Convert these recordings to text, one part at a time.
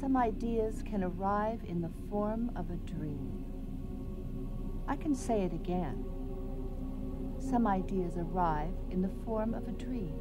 some ideas can arrive in the form of a dream. I can say it again. Some ideas arrive in the form of a dream.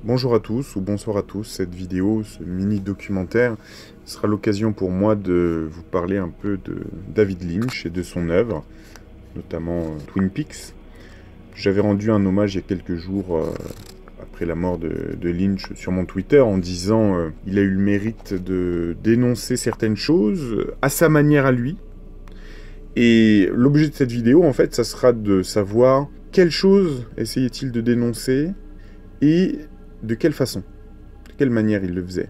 Bonjour à tous ou bonsoir à tous, cette vidéo, ce mini documentaire sera l'occasion pour moi de vous parler un peu de David Lynch et de son œuvre, notamment Twin Peaks. J'avais rendu un hommage il y a quelques jours après la mort de Lynch sur mon Twitter en disant il a eu le mérite de dénoncer certaines choses à sa manière à lui. Et l'objet de cette vidéo en fait ça sera de savoir quelles choses essayait-il de dénoncer et de quelle façon, de quelle manière il le faisait.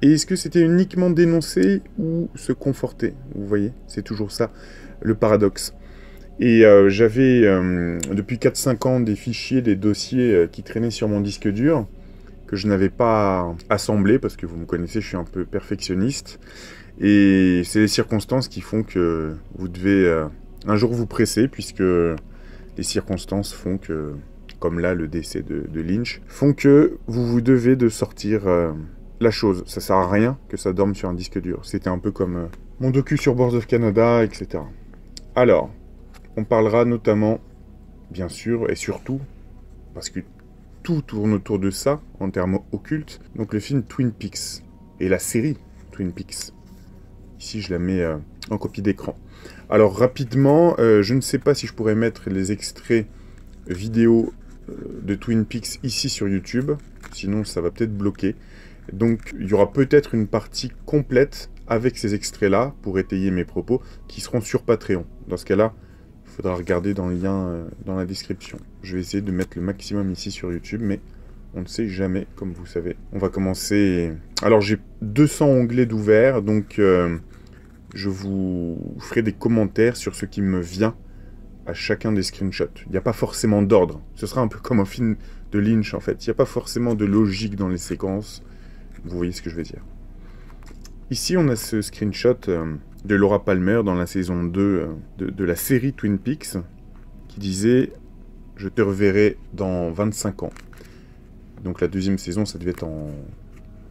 Et est-ce que c'était uniquement dénoncer ou se conforter? Vous voyez, c'est toujours ça, le paradoxe. Et j'avais, depuis 4-5 ans, des fichiers, des dossiers qui traînaient sur mon disque dur, que je n'avais pas assemblés, parce que vous me connaissez, je suis un peu perfectionniste. Et c'est les circonstances qui font que vous devez un jour vous presser, puisque les circonstances font que, comme là le décès de Lynch, font que vous devez de sortir la chose. Ça sert à rien que ça dorme sur un disque dur. C'était un peu comme mon docu sur Boards of Canada, etc. Alors, on parlera notamment, bien sûr, et surtout, parce que tout tourne autour de ça, en termes occultes, donc le film Twin Peaks, et la série Twin Peaks. Ici, je la mets en copie d'écran. Alors, rapidement, je ne sais pas si je pourrais mettre les extraits vidéo de Twin Peaks ici sur YouTube, sinon ça va peut-être bloquer. Donc il y aura peut-être une partie complète avec ces extraits-là pour étayer mes propos qui seront sur Patreon. Dans ce cas-là, il faudra regarder dans le lien dans la description. Je vais essayer de mettre le maximum ici sur YouTube, mais on ne sait jamais, comme vous savez. On va commencer... Alors j'ai 200 onglets d'ouvert, donc je vous ferai des commentaires sur ce qui me vient à chacun des screenshots. Il n'y a pas forcément d'ordre. Ce sera un peu comme un film de Lynch, en fait. Il n'y a pas forcément de logique dans les séquences. Vous voyez ce que je veux dire. Ici, on a ce screenshot de Laura Palmer dans la saison 2 de la série Twin Peaks, qui disait « Je te reverrai dans 25 ans ». Donc la deuxième saison, ça devait être en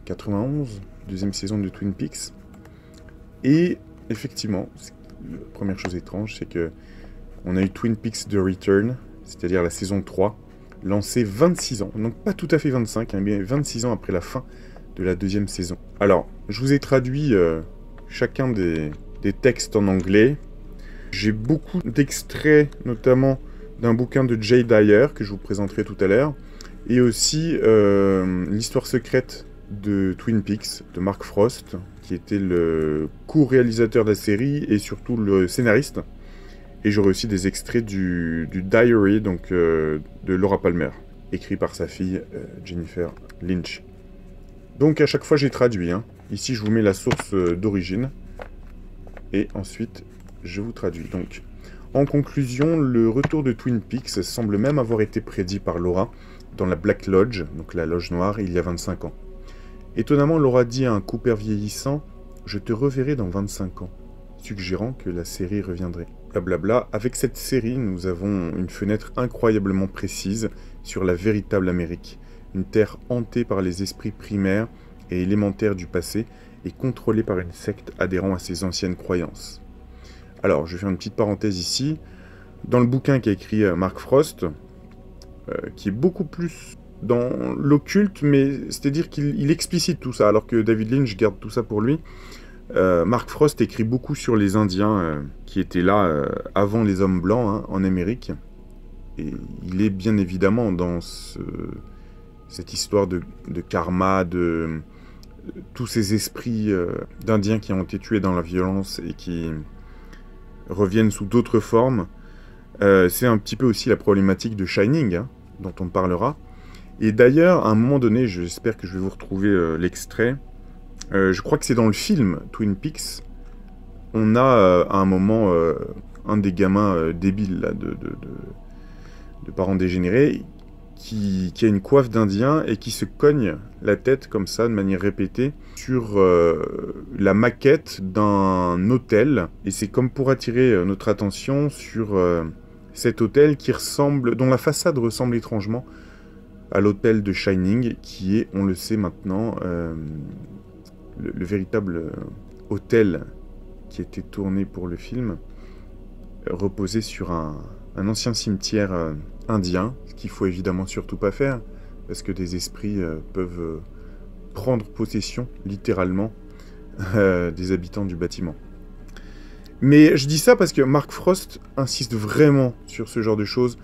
91, deuxième saison de Twin Peaks. Et effectivement, la première chose étrange, c'est que on a eu Twin Peaks The Return, c'est-à-dire la saison 3, lancée 26 ans, donc pas tout à fait 25, hein, mais 26 ans après la fin de la deuxième saison. Alors, je vous ai traduit chacun des textes en anglais. J'ai beaucoup d'extraits, notamment d'un bouquin de Jay Dyer, que je vous présenterai tout à l'heure, et aussi l'histoire secrète de Twin Peaks, de Mark Frost, qui était le co-réalisateur de la série et surtout le scénariste. Et j'aurai aussi des extraits du diary donc, de Laura Palmer, écrit par sa fille Jennifer Lynch. Donc à chaque fois j'ai traduit. Hein. Ici je vous mets la source d'origine. Et ensuite je vous traduis. Donc, en conclusion, le retour de Twin Peaks semble même avoir été prédit par Laura dans la Black Lodge, donc la loge noire, il y a 25 ans. Étonnamment, Laura dit à un Cooper vieillissant « Je te reverrai dans 25 ans », suggérant que la série reviendrait. Blablabla. Avec cette série, nous avons une fenêtre incroyablement précise sur la véritable Amérique. une terre hantée par les esprits primaires et élémentaires du passé et contrôlée par une secte adhérant à ses anciennes croyances. Alors, je vais faire une petite parenthèse ici. Dans le bouquin qu'a écrit Mark Frost, qui est beaucoup plus dans l'occulte, mais c'est-à-dire qu'il explicite tout ça, alors que David Lynch garde tout ça pour lui. Mark Frost écrit beaucoup sur les Indiens qui étaient là avant les hommes blancs en Amérique. Et il est bien évidemment dans cette histoire de karma, de tous ces esprits d'Indiens qui ont été tués dans la violence et qui reviennent sous d'autres formes. C'est un petit peu aussi la problématique de Shining, dont on parlera. Et d'ailleurs, à un moment donné, j'espère que je vais vous retrouver l'extrait, je crois que c'est dans le film Twin Peaks, on a à un moment un des gamins débiles là, de parents dégénérés qui a une coiffe d'Indien et qui se cogne la tête comme ça de manière répétée sur la maquette d'un hôtel. Et c'est comme pour attirer notre attention sur cet hôtel dont la façade ressemble étrangement à l'hôtel de Shining, qui est, on le sait maintenant, le véritable hôtel qui a été tourné pour le film, reposait sur un ancien cimetière indien, ce qu'il faut évidemment surtout pas faire, parce que des esprits peuvent prendre possession, littéralement, des habitants du bâtiment. Mais je dis ça parce que Mark Frost insiste vraiment sur ce genre de choses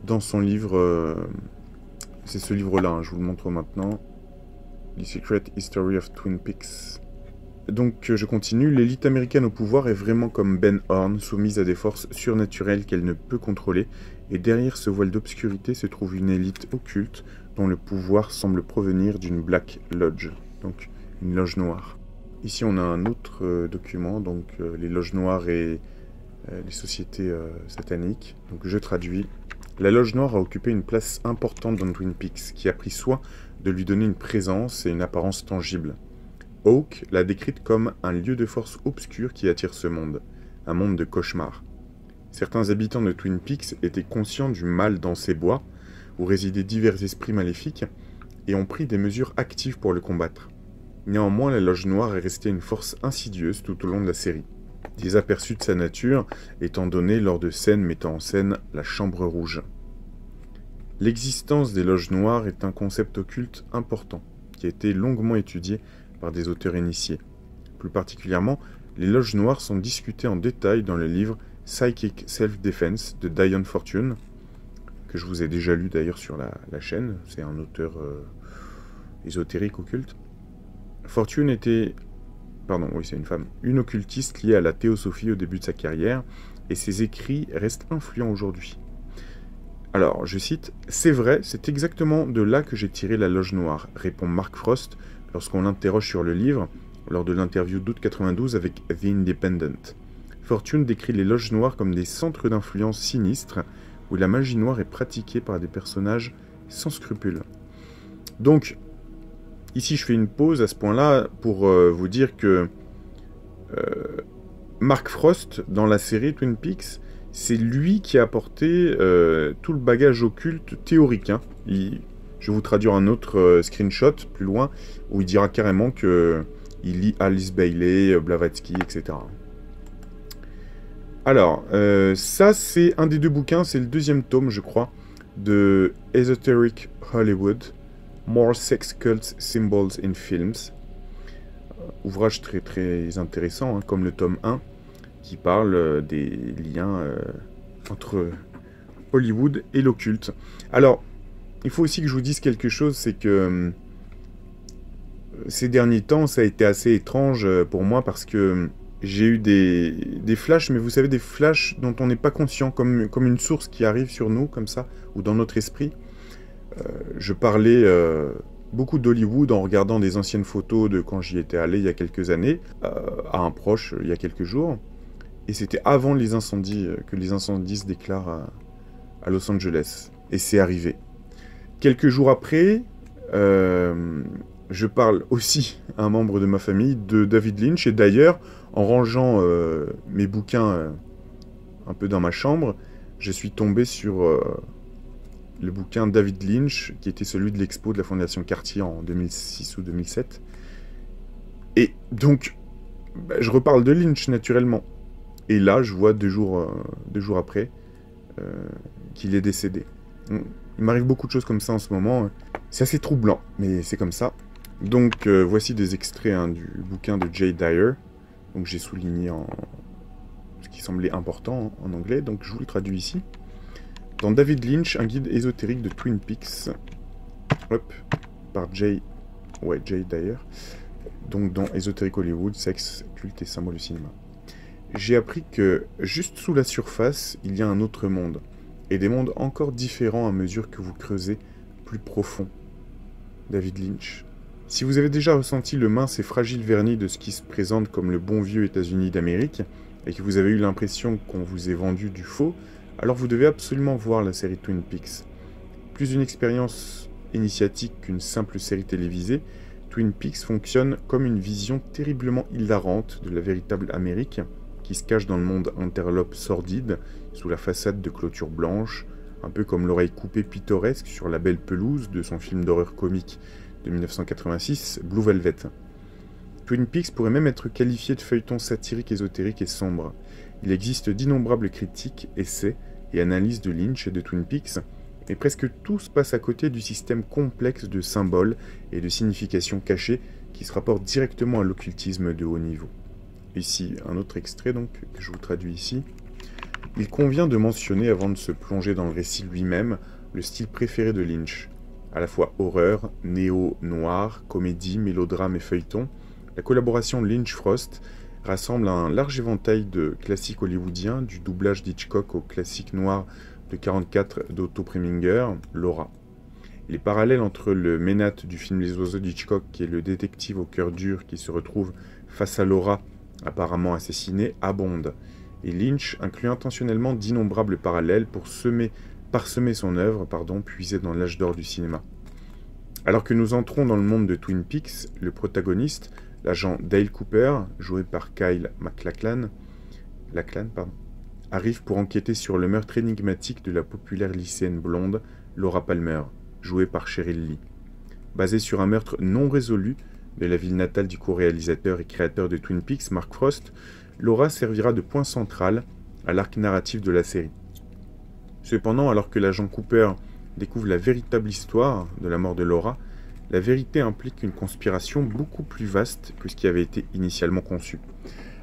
dans son livre. C'est ce livre-là, je vous le montre maintenant. The Secret History of Twin Peaks. Donc je continue. L'élite américaine au pouvoir est vraiment comme Ben Horn, soumise à des forces surnaturelles qu'elle ne peut contrôler. Et derrière ce voile d'obscurité se trouve une élite occulte dont le pouvoir semble provenir d'une Black Lodge, donc une loge noire. Ici on a un autre document, donc les loges noires et les sociétés sataniques. Donc je traduis. La loge noire a occupé une place importante dans Twin Peaks, qui a pris soin de lui donner une présence et une apparence tangible. Hawke l'a décrite comme un lieu de force obscur qui attire ce monde, un monde de cauchemars. Certains habitants de Twin Peaks étaient conscients du mal dans ces bois, où résidaient divers esprits maléfiques, et ont pris des mesures actives pour le combattre. Néanmoins, la loge noire est restée une force insidieuse tout au long de la série. Des aperçus de sa nature étant donnés lors de scènes mettant en scène la Chambre Rouge. L'existence des loges noires est un concept occulte important, qui a été longuement étudié par des auteurs initiés. Plus particulièrement, les loges noires sont discutées en détail dans le livre Psychic Self-Defense de Diane Fortune, que je vous ai déjà lu d'ailleurs sur la chaîne. C'est un auteur ésotérique occulte. Fortune était... Pardon, oui, c'est une femme. Une occultiste liée à la théosophie au début de sa carrière, et ses écrits restent influents aujourd'hui. Alors, je cite, « C'est vrai, c'est exactement de là que j'ai tiré la loge noire », répond Mark Frost lorsqu'on l'interroge sur le livre, lors de l'interview d'août 92 avec The Independent. Fortune décrit les loges noires comme des centres d'influence sinistres, où la magie noire est pratiquée par des personnages sans scrupules. Donc, ici, je fais une pause à ce point-là pour vous dire que Mark Frost, dans la série Twin Peaks, c'est lui qui a apporté tout le bagage occulte théorique. Je vais vous traduire un autre screenshot plus loin, où il dira carrément qu'il lit Alice Bailey, Blavatsky, etc. Alors, ça c'est un des deux bouquins, c'est le deuxième tome, je crois, de Esoteric Hollywood, More Sex Cults Symbols in Films. Ouvrage très très intéressant, comme le tome 1, qui parle des liens entre Hollywood et l'occulte. Alors, il faut aussi que je vous dise quelque chose, c'est que ces derniers temps, ça a été assez étrange pour moi, parce que j'ai eu des flashs, mais vous savez, des flashs dont on n'est pas conscient, comme une source qui arrive sur nous, comme ça, ou dans notre esprit. Je parlais beaucoup d'Hollywood en regardant des anciennes photos de quand j'y étais allé il y a quelques années, à un proche il y a quelques jours. Et c'était avant les incendies, que les incendies se déclarent à Los Angeles. Et c'est arrivé. Quelques jours après, je parle aussi à un membre de ma famille de David Lynch. Et d'ailleurs, en rangeant mes bouquins un peu dans ma chambre, je suis tombé sur le bouquin David Lynch, qui était celui de l'expo de la Fondation Cartier en 2006 ou 2007. Et donc, je reparle de Lynch, naturellement. Et là, je vois 2 jours après qu'il est décédé. Il m'arrive beaucoup de choses comme ça en ce moment. C'est assez troublant, mais c'est comme ça. Donc, voici des extraits du bouquin de Jay Dyer. Donc, j'ai souligné ce qui semblait important en anglais. Donc, je vous le traduis ici. Dans David Lynch, un guide ésotérique de Twin Peaks. Hop, par Jay Dyer. Donc, dans Ésotérique Hollywood, sexe, culte et symbole du cinéma. J'ai appris que, juste sous la surface, il y a un autre monde. Et des mondes encore différents à mesure que vous creusez plus profond. David Lynch. Si vous avez déjà ressenti le mince et fragile vernis de ce qui se présente comme le bon vieux États-Unis d'Amérique, et que vous avez eu l'impression qu'on vous ait vendu du faux, alors vous devez absolument voir la série Twin Peaks. Plus une expérience initiatique qu'une simple série télévisée, Twin Peaks fonctionne comme une vision terriblement hilarante de la véritable Amérique, qui se cache dans le monde interlope sordide, sous la façade de clôture blanche, un peu comme l'oreille coupée pittoresque sur la belle pelouse de son film d'horreur comique de 1986, Blue Velvet. Twin Peaks pourrait même être qualifié de feuilleton satirique, ésotérique et sombre. Il existe d'innombrables critiques, essais et analyses de Lynch et de Twin Peaks, mais presque tout se passe à côté du système complexe de symboles et de significations cachées qui se rapportent directement à l'occultisme de haut niveau. Ici, un autre extrait donc, que je vous traduis ici. Il convient de mentionner, avant de se plonger dans le récit lui-même, le style préféré de Lynch. À la fois horreur, néo-noir, comédie, mélodrame et feuilleton, la collaboration Lynch-Frost rassemble un large éventail de classiques hollywoodiens, du doublage d'Hitchcock au classique noir de 1944 d'Otto Preminger, Laura. Les parallèles entre le ménate du film Les Oiseaux d'Hitchcock et le détective au cœur dur qui se retrouve face à Laura, apparemment assassinée, abondent. Et Lynch inclut intentionnellement d'innombrables parallèles pour parsemer son œuvre, puisée dans l'âge d'or du cinéma. Alors que nous entrons dans le monde de Twin Peaks, le protagoniste, l'agent Dale Cooper, joué par Kyle MacLachlan, arrive pour enquêter sur le meurtre énigmatique de la populaire lycéenne blonde Laura Palmer, jouée par Cheryl Lee. Basé sur un meurtre non résolu de la ville natale du co-réalisateur et créateur de Twin Peaks, Mark Frost, Laura servira de point central à l'arc narratif de la série. Cependant, alors que l'agent Cooper découvre la véritable histoire de la mort de Laura, la vérité implique une conspiration beaucoup plus vaste que ce qui avait été initialement conçu.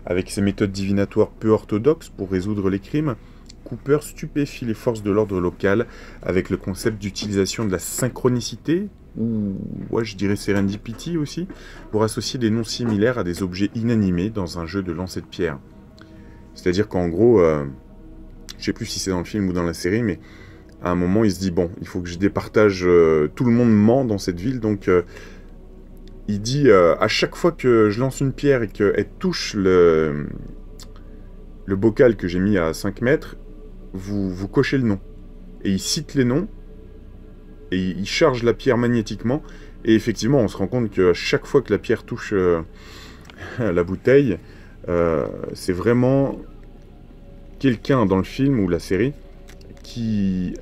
Avec ses méthodes divinatoires peu orthodoxes pour résoudre les crimes, Cooper stupéfie les forces de l'ordre local avec le concept d'utilisation de la synchronicité, ou je dirais serendipity aussi, pour associer des noms similaires à des objets inanimés dans un jeu de lancer de pierre. C'est-à-dire qu'en gros, je sais plus si c'est dans le film ou dans la série, mais à un moment il se dit bon, il faut que je départage, tout le monde ment dans cette ville, donc il dit à chaque fois que je lance une pierre et qu'elle touche le bocal que j'ai mis à 5 mètres, vous cochez le nom. Et il cite les noms, et il charge la pierre magnétiquement, et effectivement on se rend compte que chaque fois que la pierre touche la bouteille, c'est vraiment quelqu'un dans le film ou la série qui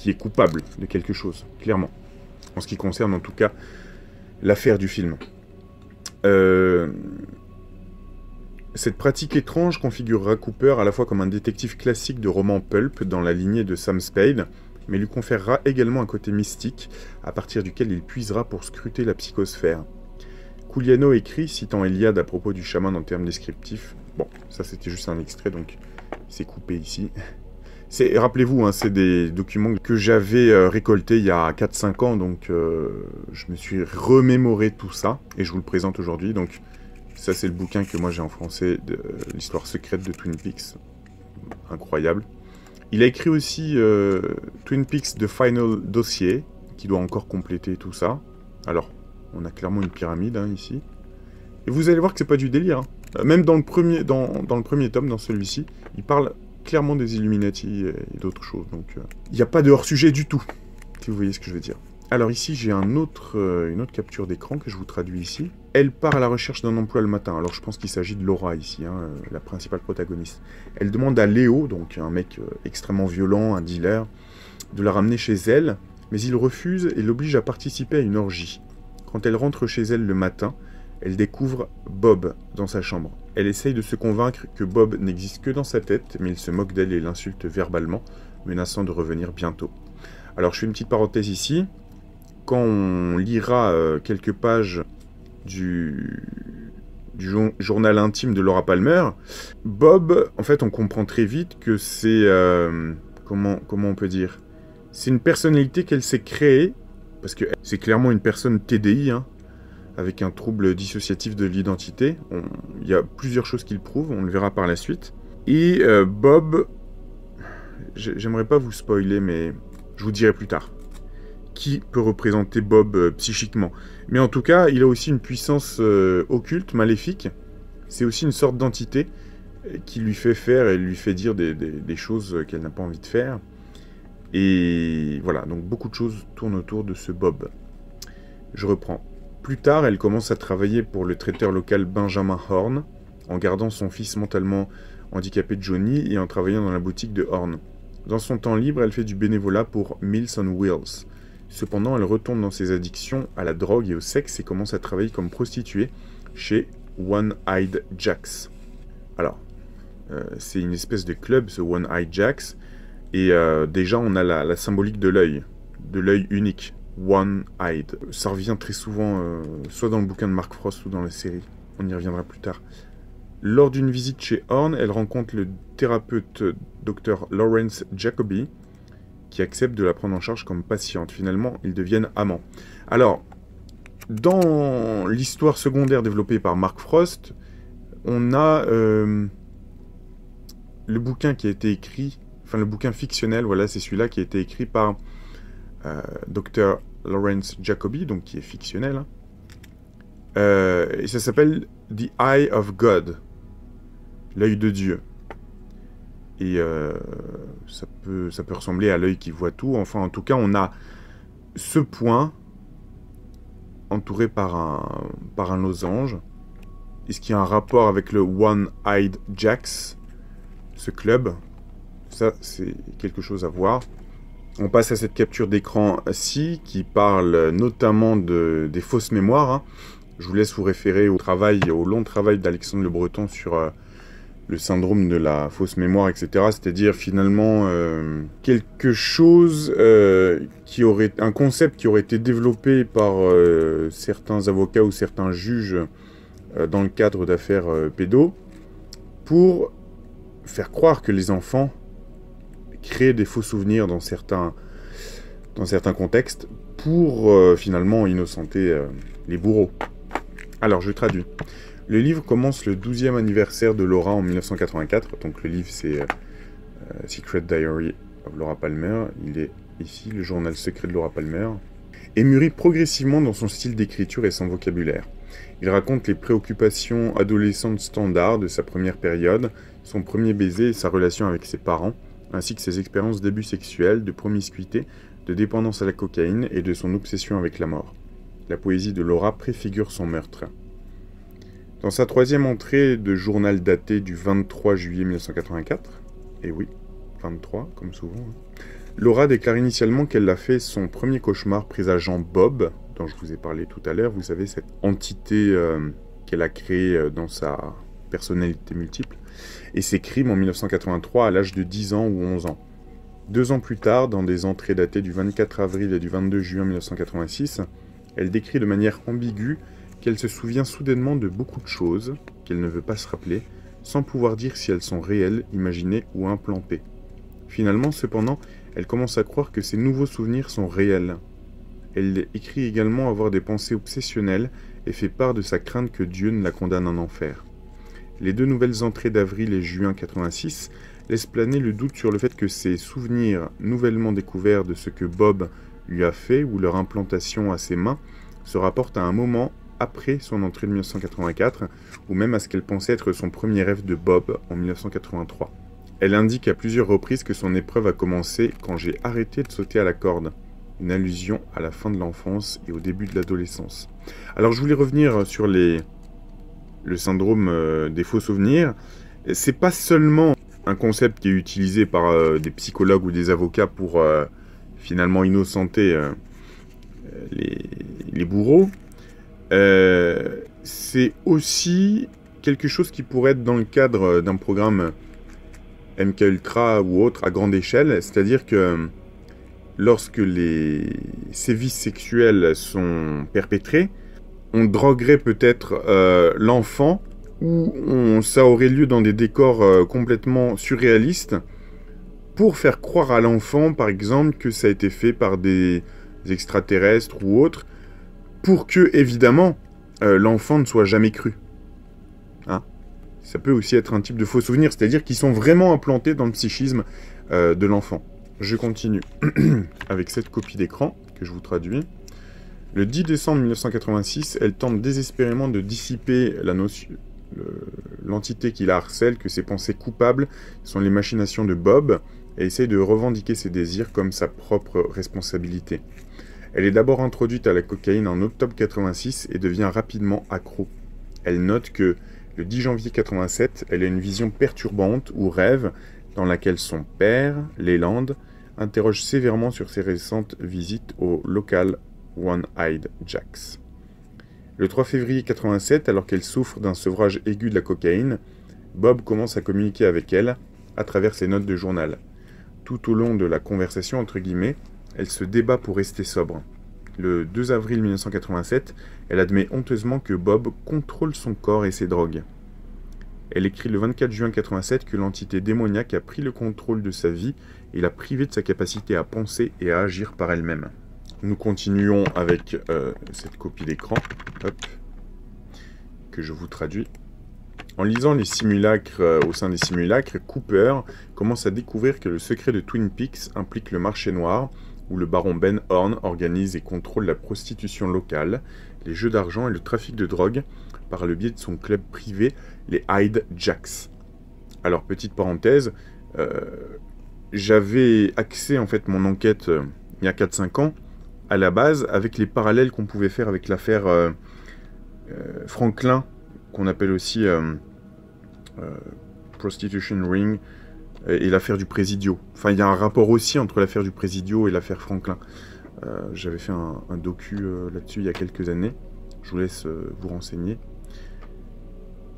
est coupable de quelque chose, clairement. En ce qui concerne en tout cas l'affaire du film. Cette pratique étrange configurera Cooper à la fois comme un détective classique de roman pulp dans la lignée de Sam Spade, mais lui conférera également un côté mystique, à partir duquel il puisera pour scruter la psychosphère. Couliano écrit, citant Eliade à propos du chaman en termes descriptifs, bon, ça c'était juste un extrait, donc c'est coupé ici. Rappelez-vous, c'est des documents que j'avais récoltés il y a 4-5 ans, donc je me suis remémoré tout ça, et je vous le présente aujourd'hui. Donc ça c'est le bouquin que moi j'ai en français, de l'histoire secrète de Twin Peaks, incroyable. Il a écrit aussi Twin Peaks The Final Dossier, qui doit encore compléter tout ça. Alors, on a clairement une pyramide ici. Et vous allez voir que c'est pas du délire. Même dans le premier tome, dans celui-ci, il parle clairement des Illuminati et d'autres choses. Donc, il n'y a pas de hors-sujet du tout, si vous voyez ce que je veux dire. Alors ici, j'ai une autre capture d'écran que je vous traduis ici. Elle part à la recherche d'un emploi le matin. Alors je pense qu'il s'agit de Laura ici, la principale protagoniste. Elle demande à Léo, donc un mec extrêmement violent, un dealer, de la ramener chez elle, mais il refuse et l'oblige à participer à une orgie. Quand elle rentre chez elle le matin, elle découvre Bob dans sa chambre. Elle essaye de se convaincre que Bob n'existe que dans sa tête, mais il se moque d'elle et l'insulte verbalement, menaçant de revenir bientôt. Alors je fais une petite parenthèse ici. Quand on lira quelques pages du journal intime de Laura Palmer, Bob, en fait, on comprend très vite que c'est... comment on peut dire? C'est une personnalité qu'elle s'est créée, parce que c'est clairement une personne TDI, hein, avec un trouble dissociatif de l'identité. Il y a plusieurs choses qui le prouvent, on le verra par la suite. Et Bob, j'aimerais pas vous spoiler, mais je vous dirai plus tard. Qui peut représenter Bob psychiquement. Mais en tout cas, il a aussi une puissance occulte, maléfique. C'est aussi une sorte d'entité qui lui fait faire et lui fait dire des choses qu'elle n'a pas envie de faire. Et voilà, donc beaucoup de choses tournent autour de ce Bob. Je reprends. Plus tard, elle commence à travailler pour le traiteur local Benjamin Horn, en gardant son fils mentalement handicapé Johnny et en travaillant dans la boutique de Horn. Dans son temps libre, elle fait du bénévolat pour Meals on Wheels. Cependant, elle retombe dans ses addictions à la drogue et au sexe et commence à travailler comme prostituée chez One-Eyed Jacks. Alors, c'est une espèce de club, ce One-Eyed Jacks, et déjà on a la symbolique de l'œil unique, One-Eyed. Ça revient très souvent, soit dans le bouquin de Mark Frost ou dans la série, on y reviendra plus tard. Lors d'une visite chez Horn, elle rencontre le thérapeute Dr. Lawrence Jacoby, qui accepte de la prendre en charge comme patiente. Finalement, ils deviennent amants. Alors, dans l'histoire secondaire développée par Mark Frost, on a le bouquin qui a été écrit, enfin le bouquin fictionnel, voilà, c'est celui-là qui a été écrit par Dr. Lawrence Jacoby, donc qui est fictionnel. Hein. Et ça s'appelle The Eye of God, l'œil de Dieu. Et ça peut ressembler à l'œil qui voit tout. Enfin, en tout cas, on a ce point entouré par un losange. Est-ce qu'il y a un rapport avec le One-Eyed Jacks, ce club? Ça, c'est quelque chose à voir. On passe à cette capture d'écran-ci qui parle notamment des fausses mémoires. Hein. Je vous laisse vous référer au long travail d'Alexandre Le Breton sur... le syndrome de la fausse mémoire, etc. C'est-à-dire finalement quelque chose un concept qui aurait été développé par certains avocats ou certains juges dans le cadre d'affaires pédos pour faire croire que les enfants créent des faux souvenirs dans certains contextes pour finalement innocenter les bourreaux. Alors je traduis. Le livre commence le 12e anniversaire de Laura en 1984. Donc le livre, c'est Secret Diary of Laura Palmer. Il est ici, le journal secret de Laura Palmer. Et mûrit progressivement dans son style d'écriture et son vocabulaire. Il raconte les préoccupations adolescentes standards de sa première période, son premier baiser et sa relation avec ses parents, ainsi que ses expériences d'abus sexuels, de promiscuité, de dépendance à la cocaïne et de son obsession avec la mort. La poésie de Laura préfigure son meurtre. Dans sa troisième entrée de journal daté du 23 juillet 1984, et oui, 23, comme souvent, Laura déclare initialement qu'elle a fait son premier cauchemar présageant Bob, dont je vous ai parlé tout à l'heure, vous savez, cette entité qu'elle a créée dans sa personnalité multiple, et ses crimes en 1983 à l'âge de 10 ans ou 11 ans. 2 ans plus tard, dans des entrées datées du 24 avril et du 22 juin 1986, elle décrit de manière ambiguë qu'elle se souvient soudainement de beaucoup de choses qu'elle ne veut pas se rappeler, sans pouvoir dire si elles sont réelles, imaginées ou implantées. Finalement, cependant, elle commence à croire que ces nouveaux souvenirs sont réels. Elle écrit également avoir des pensées obsessionnelles et fait part de sa crainte que Dieu ne la condamne en enfer. Les 2 nouvelles entrées d'avril et juin 86 laissent planer le doute sur le fait que ces souvenirs nouvellement découverts de ce que Bob lui a fait ou leur implantation à ses mains se rapportent à un moment après son entrée de 1984, ou même à ce qu'elle pensait être son premier rêve de Bob en 1983. Elle indique à plusieurs reprises que son épreuve a commencé quand j'ai arrêté de sauter à la corde, une allusion à la fin de l'enfance et au début de l'adolescence. Alors je voulais revenir sur le syndrome des faux souvenirs. C'est pas seulement un concept qui est utilisé par des psychologues ou des avocats pour finalement innocenter les bourreaux. C'est aussi quelque chose qui pourrait être dans le cadre d'un programme MK Ultra ou autre à grande échelle, c'est-à-dire que lorsque les sévices sexuels sont perpétrés, on droguerait peut-être l'enfant, ou ça aurait lieu dans des décors complètement surréalistes, pour faire croire à l'enfant, par exemple, que ça a été fait par des extraterrestres ou autres, pour que, évidemment, l'enfant ne soit jamais cru. Hein? Ça peut aussi être un type de faux souvenir, c'est-à-dire qu'ils sont vraiment implantés dans le psychisme de l'enfant. Je continue avec cette copie d'écran que je vous traduis. Le 10 décembre 1986, elle tente désespérément de dissiper l'entité qui la harcèle, que ses pensées coupables sont les machinations de Bob, et essaye de revendiquer ses désirs comme sa propre responsabilité. Elle est d'abord introduite à la cocaïne en octobre 86 et devient rapidement accro. Elle note que le 10 janvier 87, elle a une vision perturbante ou rêve dans laquelle son père, Leland, interroge sévèrement sur ses récentes visites au local One-Eyed Jacks. Le 3 février 87, alors qu'elle souffre d'un sevrage aigu de la cocaïne, Bob commence à communiquer avec elle à travers ses notes de journal. Tout au long de la conversation, entre guillemets, elle se débat pour rester sobre. Le 2 avril 1987, elle admet honteusement que Bob contrôle son corps et ses drogues. Elle écrit le 24 juin 87 que l'entité démoniaque a pris le contrôle de sa vie et l'a privée de sa capacité à penser et à agir par elle-même. Nous continuons avec cette copie d'écran, que je vous traduis. En lisant les simulacres au sein des simulacres, Cooper commence à découvrir que le secret de Twin Peaks implique le marché noir, où le baron Ben Horn organise et contrôle la prostitution locale, les jeux d'argent et le trafic de drogue par le biais de son club privé, les Eyed Jacks. Alors, petite parenthèse, j'avais axé en fait mon enquête il y a 4-5 ans, à la base, avec les parallèles qu'on pouvait faire avec l'affaire Franklin, qu'on appelle aussi Prostitution Ring, et l'affaire du Présidio. Enfin, il y a un rapport aussi entre l'affaire du Présidio et l'affaire Franklin. J'avais fait un docu là-dessus il y a quelques années. Je vous laisse vous renseigner.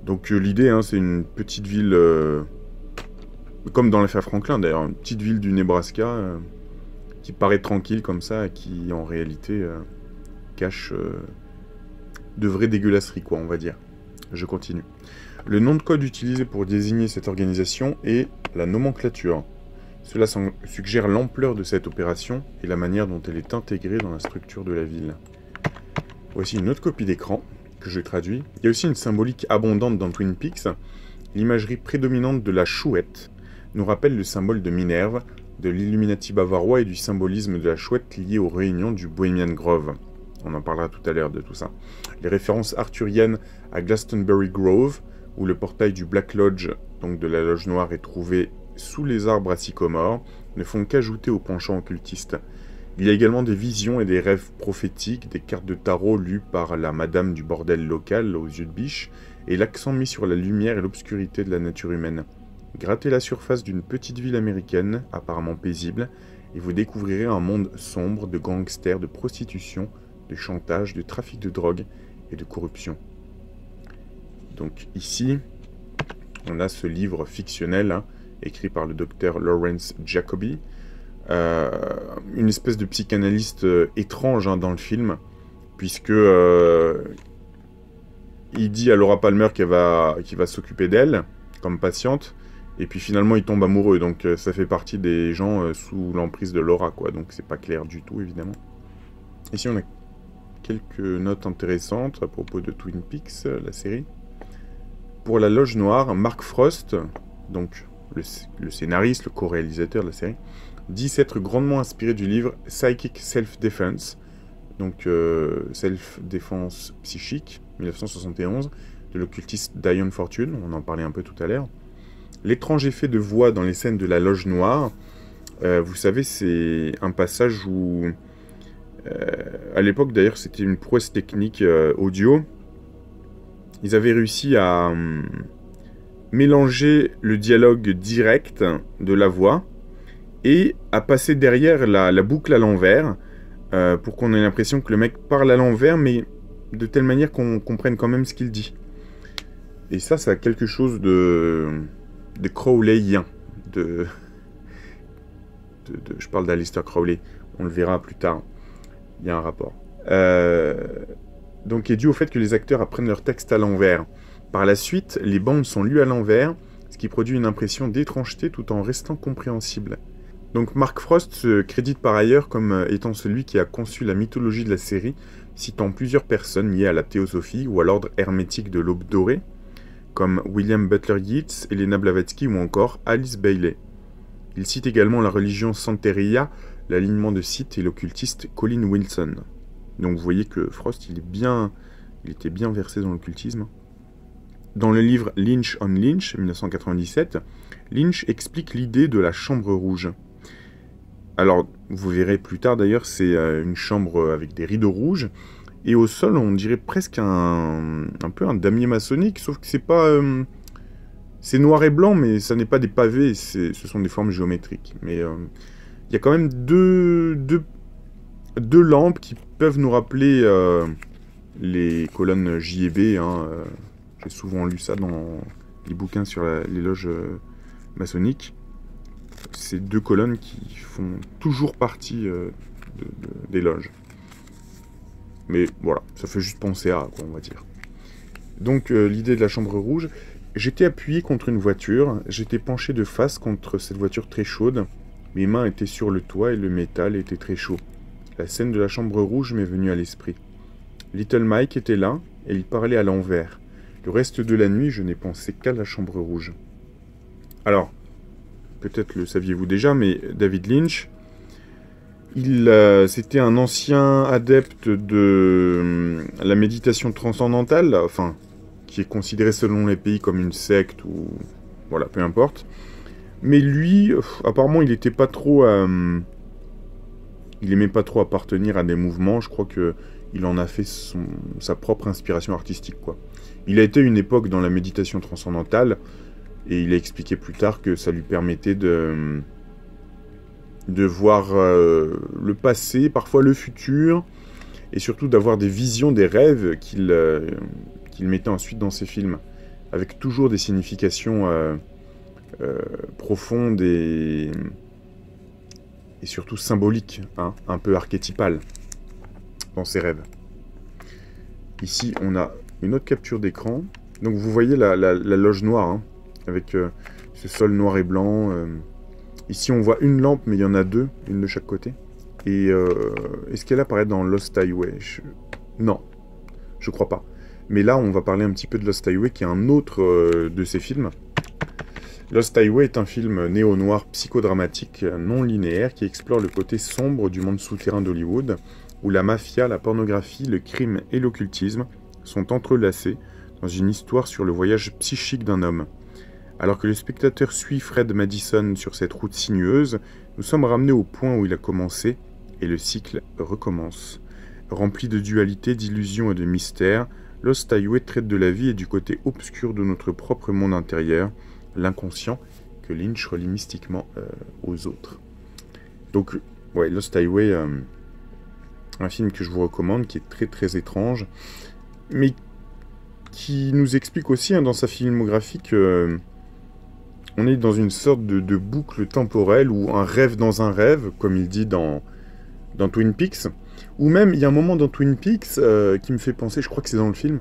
Donc l'idée, hein, c'est une petite ville, comme dans l'affaire Franklin d'ailleurs, une petite ville du Nebraska qui paraît tranquille comme ça, et qui en réalité cache de vraies dégueulasseries, quoi, on va dire. Je continue. Le nom de code utilisé pour désigner cette organisation est la nomenclature. Cela suggère l'ampleur de cette opération et la manière dont elle est intégrée dans la structure de la ville. Voici une autre copie d'écran que je traduis. Il y a aussi une symbolique abondante dans Twin Peaks. L'imagerie prédominante de la chouette nous rappelle le symbole de Minerve, de l'Illuminati bavarois et du symbolisme de la chouette lié aux réunions du Bohemian Grove. On en parlera tout à l'heure de tout ça. Les références arthuriennes à Glastonbury Grove, où le portail du Black Lodge, donc de la Loge Noire, est trouvé sous les arbres à sycomore, ne font qu'ajouter au penchant occultiste. Il y a également des visions et des rêves prophétiques, des cartes de tarot lues par la madame du bordel local aux yeux de biche, et l'accent mis sur la lumière et l'obscurité de la nature humaine. Grattez la surface d'une petite ville américaine, apparemment paisible, et vous découvrirez un monde sombre de gangsters, de prostitution, de chantage, de trafic de drogue et de corruption. Donc ici, on a ce livre fictionnel, hein, écrit par le docteur Lawrence Jacoby, une espèce de psychanalyste étrange, hein, dans le film, puisque il dit à Laura Palmer qu'il va s'occuper d'elle comme patiente, et puis finalement il tombe amoureux, donc ça fait partie des gens sous l'emprise de Laura, quoi, donc c'est pas clair du tout, évidemment. Ici on a quelques notes intéressantes à propos de Twin Peaks, la série. Pour la Loge Noire, Mark Frost, donc le scénariste, le co-réalisateur de la série, dit s'être grandement inspiré du livre Psychic Self-Defense, donc Self-Défense Psychique, 1971, de l'occultiste Diane Fortune, on en parlait un peu tout à l'heure. L'étrange effet de voix dans les scènes de la Loge Noire, vous savez, c'est un passage où, à l'époque d'ailleurs, c'était une prouesse technique audio. Ils avaient réussi à mélanger le dialogue direct de la voix et à passer derrière la boucle à l'envers, pour qu'on ait l'impression que le mec parle à l'envers, mais de telle manière qu'on comprenne quand même ce qu'il dit. Et ça a quelque chose de Crowleyien. Je parle d'Aleister Crowley, on le verra plus tard. Il y a un rapport. Donc, est dû au fait que les acteurs apprennent leur texte à l'envers. Par la suite, les bandes sont lues à l'envers, ce qui produit une impression d'étrangeté tout en restant compréhensible. Donc Mark Frost se crédite par ailleurs comme étant celui qui a conçu la mythologie de la série, citant plusieurs personnes liées à la théosophie ou à l'ordre hermétique de l'Aube dorée, comme William Butler Yeats, Elena Blavatsky ou encore Alice Bailey. Il cite également la religion Santeria, l'alignement de Sith et l'occultiste Colin Wilson. Donc vous voyez que Frost, il était bien versé dans l'occultisme. Dans le livre Lynch on Lynch, 1997, Lynch explique l'idée de la chambre rouge. Alors, vous verrez plus tard d'ailleurs, c'est une chambre avec des rideaux rouges, et au sol, on dirait presque un peu un damier maçonnique, sauf que c'est pas... c'est noir et blanc, mais ça n'est pas des pavés, ce sont des formes géométriques. Mais il y a quand même deux lampes qui peuvent nous rappeler les colonnes J et B. J'ai souvent lu ça dans les bouquins sur les loges maçonniques. C'est deux colonnes qui font toujours partie des loges. Mais voilà, ça fait juste penser à quoi, on va dire. Donc l'idée de la chambre rouge, j'étais appuyé contre une voiture, j'étais penché de face contre cette voiture très chaude, mes mains étaient sur le toit et le métal était très chaud. La scène de la chambre rouge m'est venue à l'esprit. Little Mike était là, et il parlait à l'envers. Le reste de la nuit, je n'ai pensé qu'à la chambre rouge. Alors, peut-être le saviez-vous déjà, mais David Lynch, c'était un ancien adepte de la méditation transcendantale, enfin, qui est considéré selon les pays comme une secte, ou... voilà, peu importe. Mais lui, apparemment, il n'était pas trop... il aimait pas trop appartenir à des mouvements, je crois qu'il en a fait sa propre inspiration artistique, quoi. Il a été une époque dans la méditation transcendantale, et il a expliqué plus tard que ça lui permettait de voir le passé, parfois le futur, et surtout d'avoir des visions, des rêves qu'il mettait ensuite dans ses films, avec toujours des significations profondes et surtout symboliques, hein, un peu archétypales dans ses rêves. Ici, on a une autre capture d'écran. Donc vous voyez la loge noire, hein, avec ce sol noir et blanc. Ici, on voit une lampe, mais il y en a deux, une de chaque côté. Et est-ce qu'elle apparaît dans Lost Highway? Non, je crois pas. Mais là, on va parler un petit peu de Lost Highway, qui est un autre de ses films. Lost Highway est un film néo-noir psychodramatique non linéaire qui explore le côté sombre du monde souterrain d'Hollywood, où la mafia, la pornographie, le crime et l'occultisme sont entrelacés dans une histoire sur le voyage psychique d'un homme. Alors que le spectateur suit Fred Madison sur cette route sinueuse, nous sommes ramenés au point où il a commencé, et le cycle recommence. Rempli de dualité, d'illusions et de mystères, Lost Highway traite de la vie et du côté obscur de notre propre monde intérieur, l'inconscient que Lynch relie mystiquement aux autres. Donc, ouais, Lost Highway, un film que je vous recommande, qui est très très étrange, mais qui nous explique aussi, hein, dans sa filmographie, que on est dans une sorte de boucle temporelle, ou un rêve dans un rêve, comme il dit dans Twin Peaks, ou même, il y a un moment dans Twin Peaks qui me fait penser, je crois que c'est dans le film,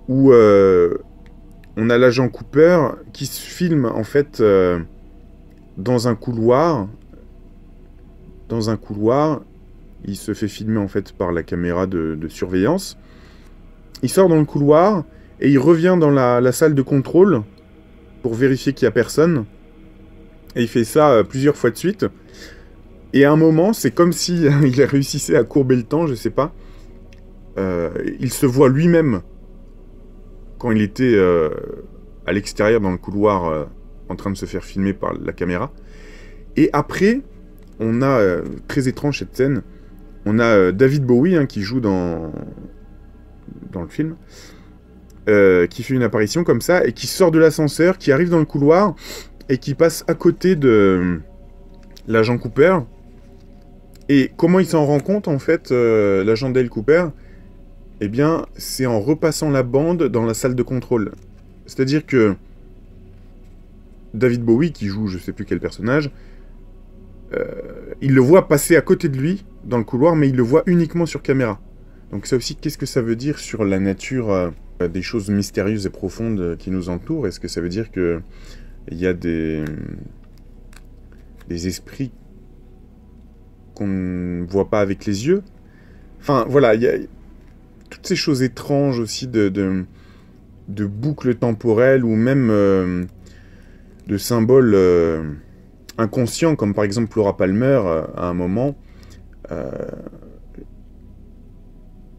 où on a l'agent Cooper qui se filme, en fait, dans un couloir. Dans un couloir, il se fait filmer, en fait, par la caméra de surveillance. Il sort dans le couloir, et il revient dans la salle de contrôle, pour vérifier qu'il n'y a personne. Et il fait ça plusieurs fois de suite. Et à un moment, c'est comme si il réussissait à courber le temps, je sais pas. Il se voit lui-même quand il était à l'extérieur dans le couloir en train de se faire filmer par la caméra. Et après, on a, très étrange cette scène, on a David Bowie, hein, qui joue dans le film, qui fait une apparition comme ça, et qui sort de l'ascenseur, qui arrive dans le couloir, et qui passe à côté de l'agent Cooper. Et comment il s'en rend compte, en fait, l'agent Dale Cooper? Eh bien, c'est en repassant la bande dans la salle de contrôle. C'est-à-dire que David Bowie, qui joue je sais plus quel personnage, il le voit passer à côté de lui dans le couloir, mais il le voit uniquement sur caméra. Donc ça aussi, qu'est-ce que ça veut dire sur la nature des choses mystérieuses et profondes qui nous entourent? Est-ce que ça veut dire que il y a des esprits qu'on ne voit pas avec les yeux? Enfin, voilà, il y a toutes ces choses étranges aussi de boucles temporelles ou même de symboles inconscients, comme par exemple Laura Palmer, à un moment,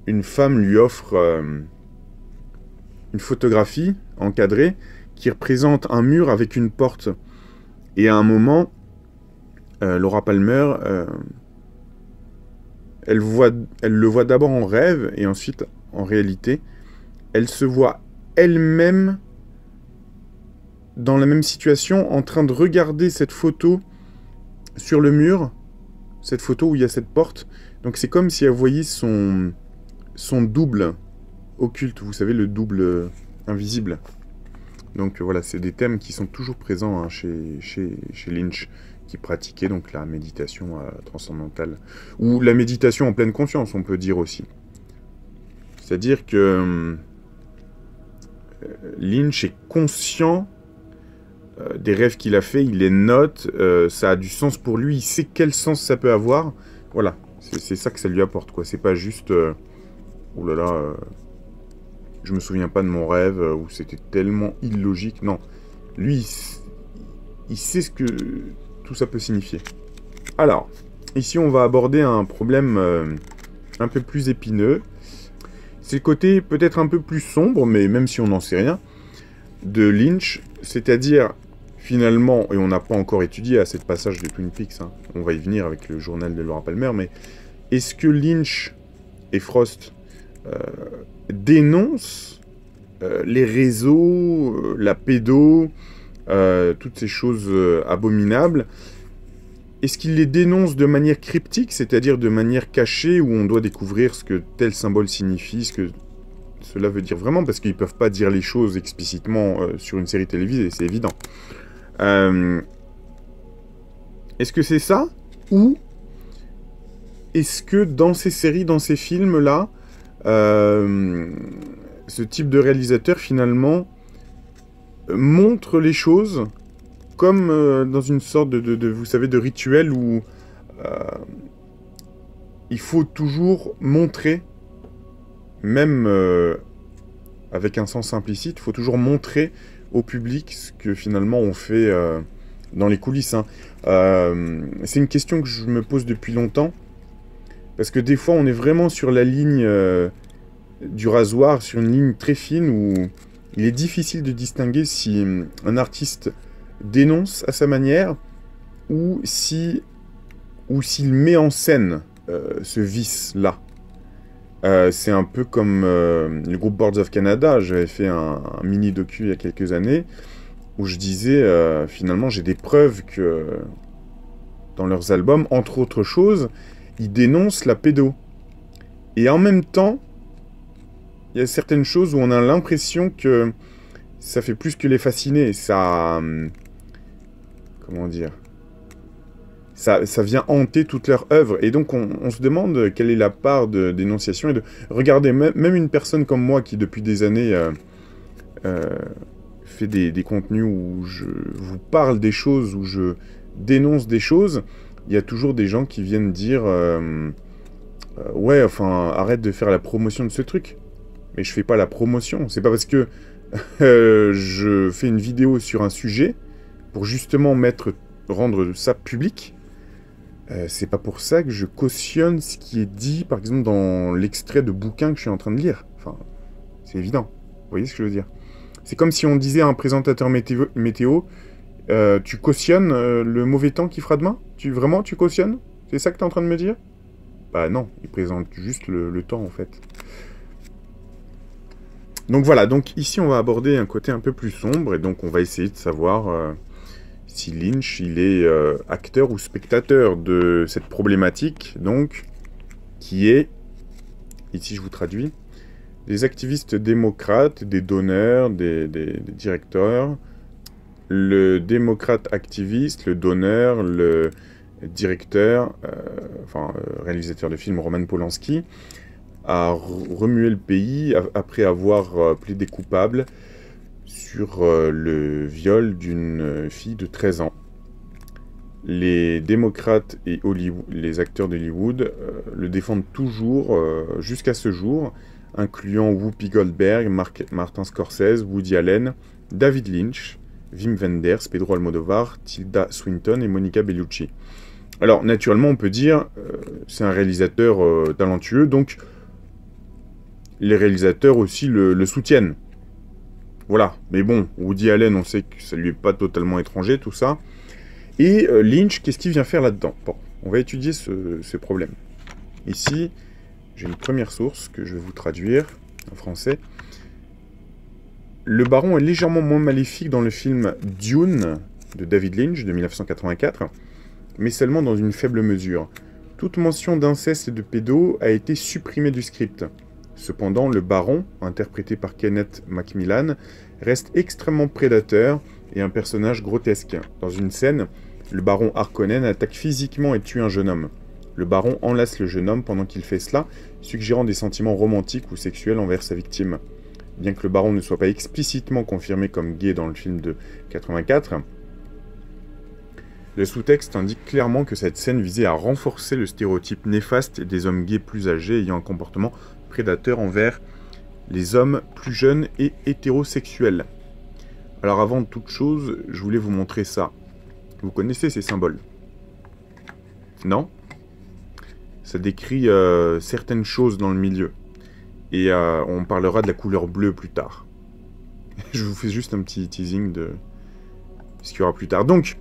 une femme lui offre une photographie encadrée qui représente un mur avec une porte. Et à un moment, Laura Palmer, elle le voit d'abord en rêve et ensuite en réalité. Elle se voit elle-même dans la même situation, en train de regarder cette photo sur le mur, cette photo où il y a cette porte. Donc c'est comme si elle voyait son double occulte, vous savez, le double invisible. Donc voilà, c'est des thèmes qui sont toujours présents hein, chez Lynch, qui pratiquait donc la méditation transcendantale, ou la méditation en pleine conscience, on peut dire aussi. C'est-à-dire que Lynch est conscient des rêves qu'il a fait, il les note, ça a du sens pour lui, il sait quel sens ça peut avoir. Voilà, c'est ça que ça lui apporte, quoi. C'est pas juste, oh là là, je me souviens pas de mon rêve, où c'était tellement illogique. Non, lui, il sait ce que tout ça peut signifier. Alors, ici on va aborder un problème un peu plus épineux. C'est le côté peut-être un peu plus sombre, mais même si on n'en sait rien, de Lynch, c'est-à-dire finalement, et on n'a pas encore étudié à cette passage de Twin Peaks, hein, on va y venir avec le journal de Laura Palmer, mais est-ce que Lynch et Frost dénoncent les réseaux, la pédo, toutes ces choses abominables? Est-ce qu'il les dénonce de manière cryptique, c'est-à-dire de manière cachée, où on doit découvrir ce que tel symbole signifie, ce que cela veut dire vraiment, parce qu'ils ne peuvent pas dire les choses explicitement sur une série télévisée, c'est évident. Est-ce que c'est ça? Ou est-ce que dans ces séries, dans ces films-là, ce type de réalisateur, finalement, montre les choses comme dans une sorte vous savez, de rituel où il faut toujours montrer, même avec un sens implicite, il faut toujours montrer au public ce que finalement on fait dans les coulisses. Hein. C'est une question que je me pose depuis longtemps, parce que des fois on est vraiment sur la ligne du rasoir, sur une ligne très fine où il est difficile de distinguer si un artiste dénonce à sa manière ou s'il met en scène ce vice-là. C'est un peu comme le groupe Boards of Canada. J'avais fait un mini-docu il y a quelques années où je disais, finalement, j'ai des preuves que dans leurs albums, entre autres choses, ils dénoncent la pédo. Et en même temps, il y a certaines choses où on a l'impression que ça fait plus que les fasciner. Ça... comment dire, ça vient hanter toute leur œuvre. Et donc, on se demande quelle est la part de dénonciation. Et de regarder, même une personne comme moi qui, depuis des années, fait des contenus où je vous parle des choses, où je dénonce des choses, il y a toujours des gens qui viennent dire ouais, enfin, arrête de faire la promotion de ce truc. Mais je fais pas la promotion. C'est pas parce que je fais une vidéo sur un sujet pour justement rendre ça public. C'est pas pour ça que je cautionne ce qui est dit, par exemple, dans l'extrait de bouquin que je suis en train de lire. Enfin, c'est évident. Vous voyez ce que je veux dire? C'est comme si on disait à un présentateur météo, tu cautionnes le mauvais temps qu'il fera demain? Vraiment, tu cautionnes? C'est ça que tu es en train de me dire? Bah non, il présente juste le temps, en fait. Donc voilà, donc ici on va aborder un côté un peu plus sombre, et donc on va essayer de savoir si Lynch, il est acteur ou spectateur de cette problématique, donc, qui est, ici je vous traduis, des activistes démocrates, des donneurs, des directeurs, le démocrate activiste, le donneur, le directeur, réalisateur de film Roman Polanski, a remué le pays après avoir plaidé coupable sur le viol d'une fille de 13 ans. Les démocrates et les acteurs d'Hollywood le défendent toujours jusqu'à ce jour, incluant Whoopi Goldberg, Martin Scorsese, Woody Allen, David Lynch, Wim Wenders, Pedro Almodovar, Tilda Swinton et Monica Bellucci. Alors, naturellement, on peut dire c'est un réalisateur talentueux, donc les réalisateurs aussi le soutiennent. Voilà, mais bon, Woody Allen, on sait que ça lui est pas totalement étranger, tout ça. Et Lynch, qu'est-ce qu'il vient faire là-dedans? Bon, on va étudier ce problème. Ici, j'ai une première source que je vais vous traduire en français. Le baron est légèrement moins maléfique dans le film Dune de David Lynch de 1984, mais seulement dans une faible mesure. Toute mention d'inceste et de pédo a été supprimée du script. Cependant, le baron, interprété par Kenneth Macmillan, reste extrêmement prédateur et un personnage grotesque. Dans une scène, le baron Harkonnen attaque physiquement et tue un jeune homme. Le baron enlace le jeune homme pendant qu'il fait cela, suggérant des sentiments romantiques ou sexuels envers sa victime. Bien que le baron ne soit pas explicitement confirmé comme gay dans le film de 84, le sous-texte indique clairement que cette scène visait à renforcer le stéréotype néfaste des hommes gays plus âgés ayant un comportement prédateur envers les hommes plus jeunes et hétérosexuels. Alors avant toute chose, je voulais vous montrer ça. Vous connaissez ces symboles? Non? Ça décrit certaines choses dans le milieu. Et on parlera de la couleur bleue plus tard. Je vous fais juste un petit teasing de ce qu'il y aura plus tard. Donc,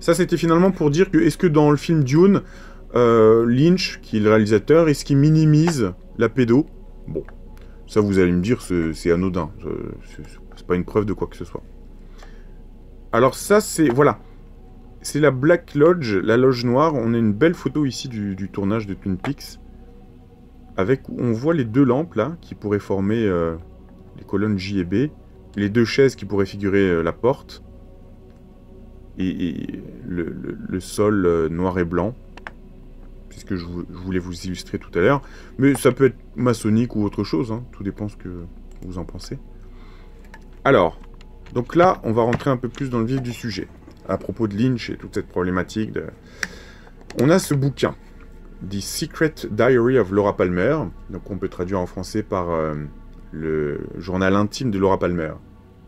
ça c'était finalement pour dire que, est-ce que dans le film Dune, Lynch, qui est le réalisateur, est-ce qu'il minimise la pédo? Bon, ça vous allez me dire, c'est anodin. C'est pas une preuve de quoi que ce soit. Alors ça, c'est... Voilà. C'est la Black Lodge, la loge noire. On a une belle photo ici du tournage de Twin Peaks. On voit les deux lampes, là, qui pourraient former les colonnes J et B. Les deux chaises qui pourraient figurer la porte. Et le sol noir et blanc. C'est ce que je voulais vous illustrer tout à l'heure. Mais ça peut être maçonnique ou autre chose, hein. Tout dépend ce que vous en pensez. Alors, donc là, on va rentrer un peu plus dans le vif du sujet. À propos de Lynch et toute cette problématique. On a ce bouquin, The Secret Diary of Laura Palmer. Donc on peut traduire en français par le journal intime de Laura Palmer.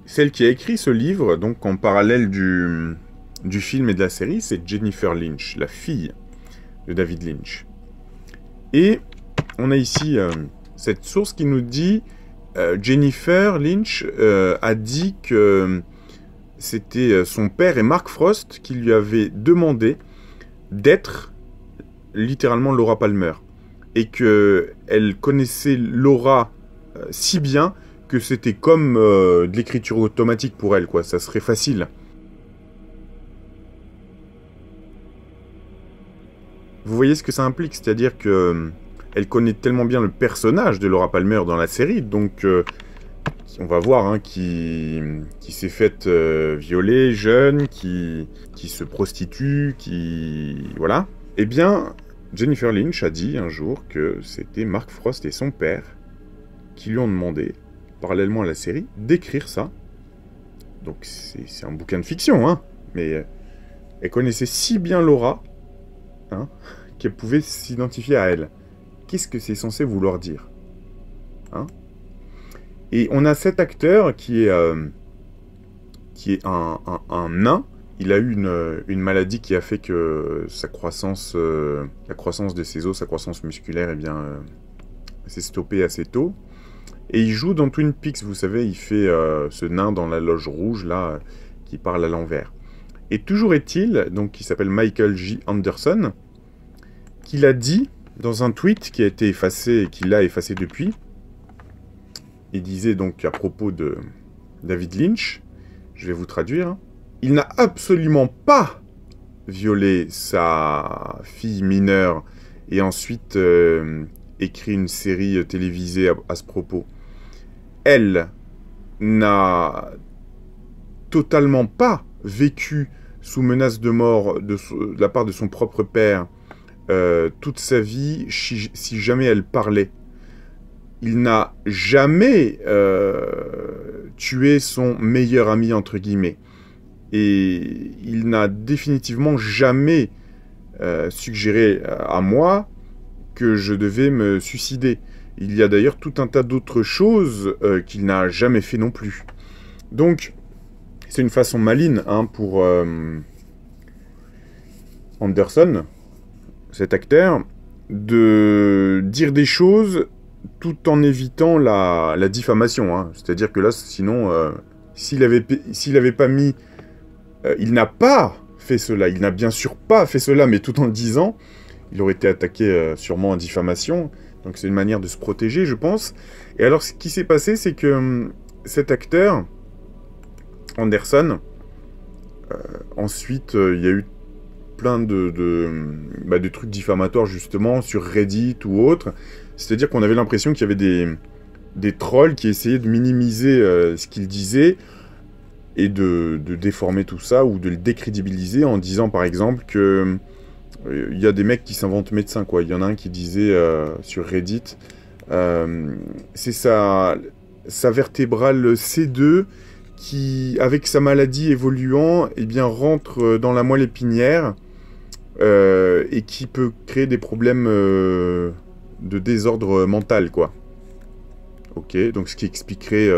Celle qui a écrit ce livre, donc en parallèle du film et de la série, c'est Jennifer Lynch, la fille de David Lynch. Et on a ici cette source qui nous dit Jennifer Lynch a dit que c'était son père et Mark Frost qui lui avaient demandé d'être littéralement Laura Palmer. Et qu'elle connaissait Laura si bien que c'était comme de l'écriture automatique pour elle, quoi. Ça serait facile. Vous voyez ce que ça implique, c'est-à-dire que elle connaît tellement bien le personnage de Laura Palmer dans la série, donc on va voir, hein, qui s'est faite violer jeune, qui se prostitue, voilà. Eh bien, Jennifer Lynch a dit un jour que c'était Mark Frost et son père qui lui ont demandé, parallèlement à la série, d'écrire ça. Donc c'est un bouquin de fiction, hein, mais elle connaissait si bien Laura, hein, qu'elle pouvait s'identifier à elle. Qu'est-ce que c'est censé vouloir dire, hein? Et on a cet acteur qui est un nain. Il a eu une maladie qui a fait que sa croissance, la croissance de ses os, sa croissance musculaire, eh bien, s'est stoppée assez tôt. Et il joue dans Twin Peaks, vous savez, il fait ce nain dans la loge rouge, là, qui parle à l'envers. Et toujours est-il, donc, qui s'appelle Michael J. Anderson, qu'il a dit, dans un tweet qui a été effacé et qu'il a effacé depuis, il disait donc à propos de David Lynch, je vais vous traduire, il n'a absolument pas violé sa fille mineure et ensuite écrit une série télévisée à ce propos. Elle n'a totalement pas vécu sous menace de mort de la part de son propre père toute sa vie si jamais elle parlait. Il n'a jamais tué son meilleur ami, entre guillemets. Et il n'a définitivement jamais suggéré à moi que je devais me suicider. Il y a d'ailleurs tout un tas d'autres choses qu'il n'a jamais fait non plus. Donc, c'est une façon maligne pour Anderson, cet acteur, de dire des choses tout en évitant la diffamation. Hein. C'est-à-dire que là, sinon, s'il avait pas mis... il n'a pas fait cela, il n'a bien sûr pas fait cela, mais tout en le disant, il aurait été attaqué sûrement en diffamation. Donc c'est une manière de se protéger, je pense. Et alors, ce qui s'est passé, c'est que cet acteur, Anderson, ensuite, il y a eu plein de trucs diffamatoires, justement, sur Reddit ou autre. C'est-à-dire qu'on avait l'impression qu'il y avait des trolls qui essayaient de minimiser ce qu'il disait et de déformer tout ça ou de le décrédibiliser en disant, par exemple, que il y a des mecs qui s'inventent médecins, quoi. Il y en a un qui disait sur Reddit, c'est sa vertébrale C2 qui, avec sa maladie évoluant, eh bien, rentre dans la moelle épinière et qui peut créer des problèmes de désordre mental, quoi. Ok, donc ce qui expliquerait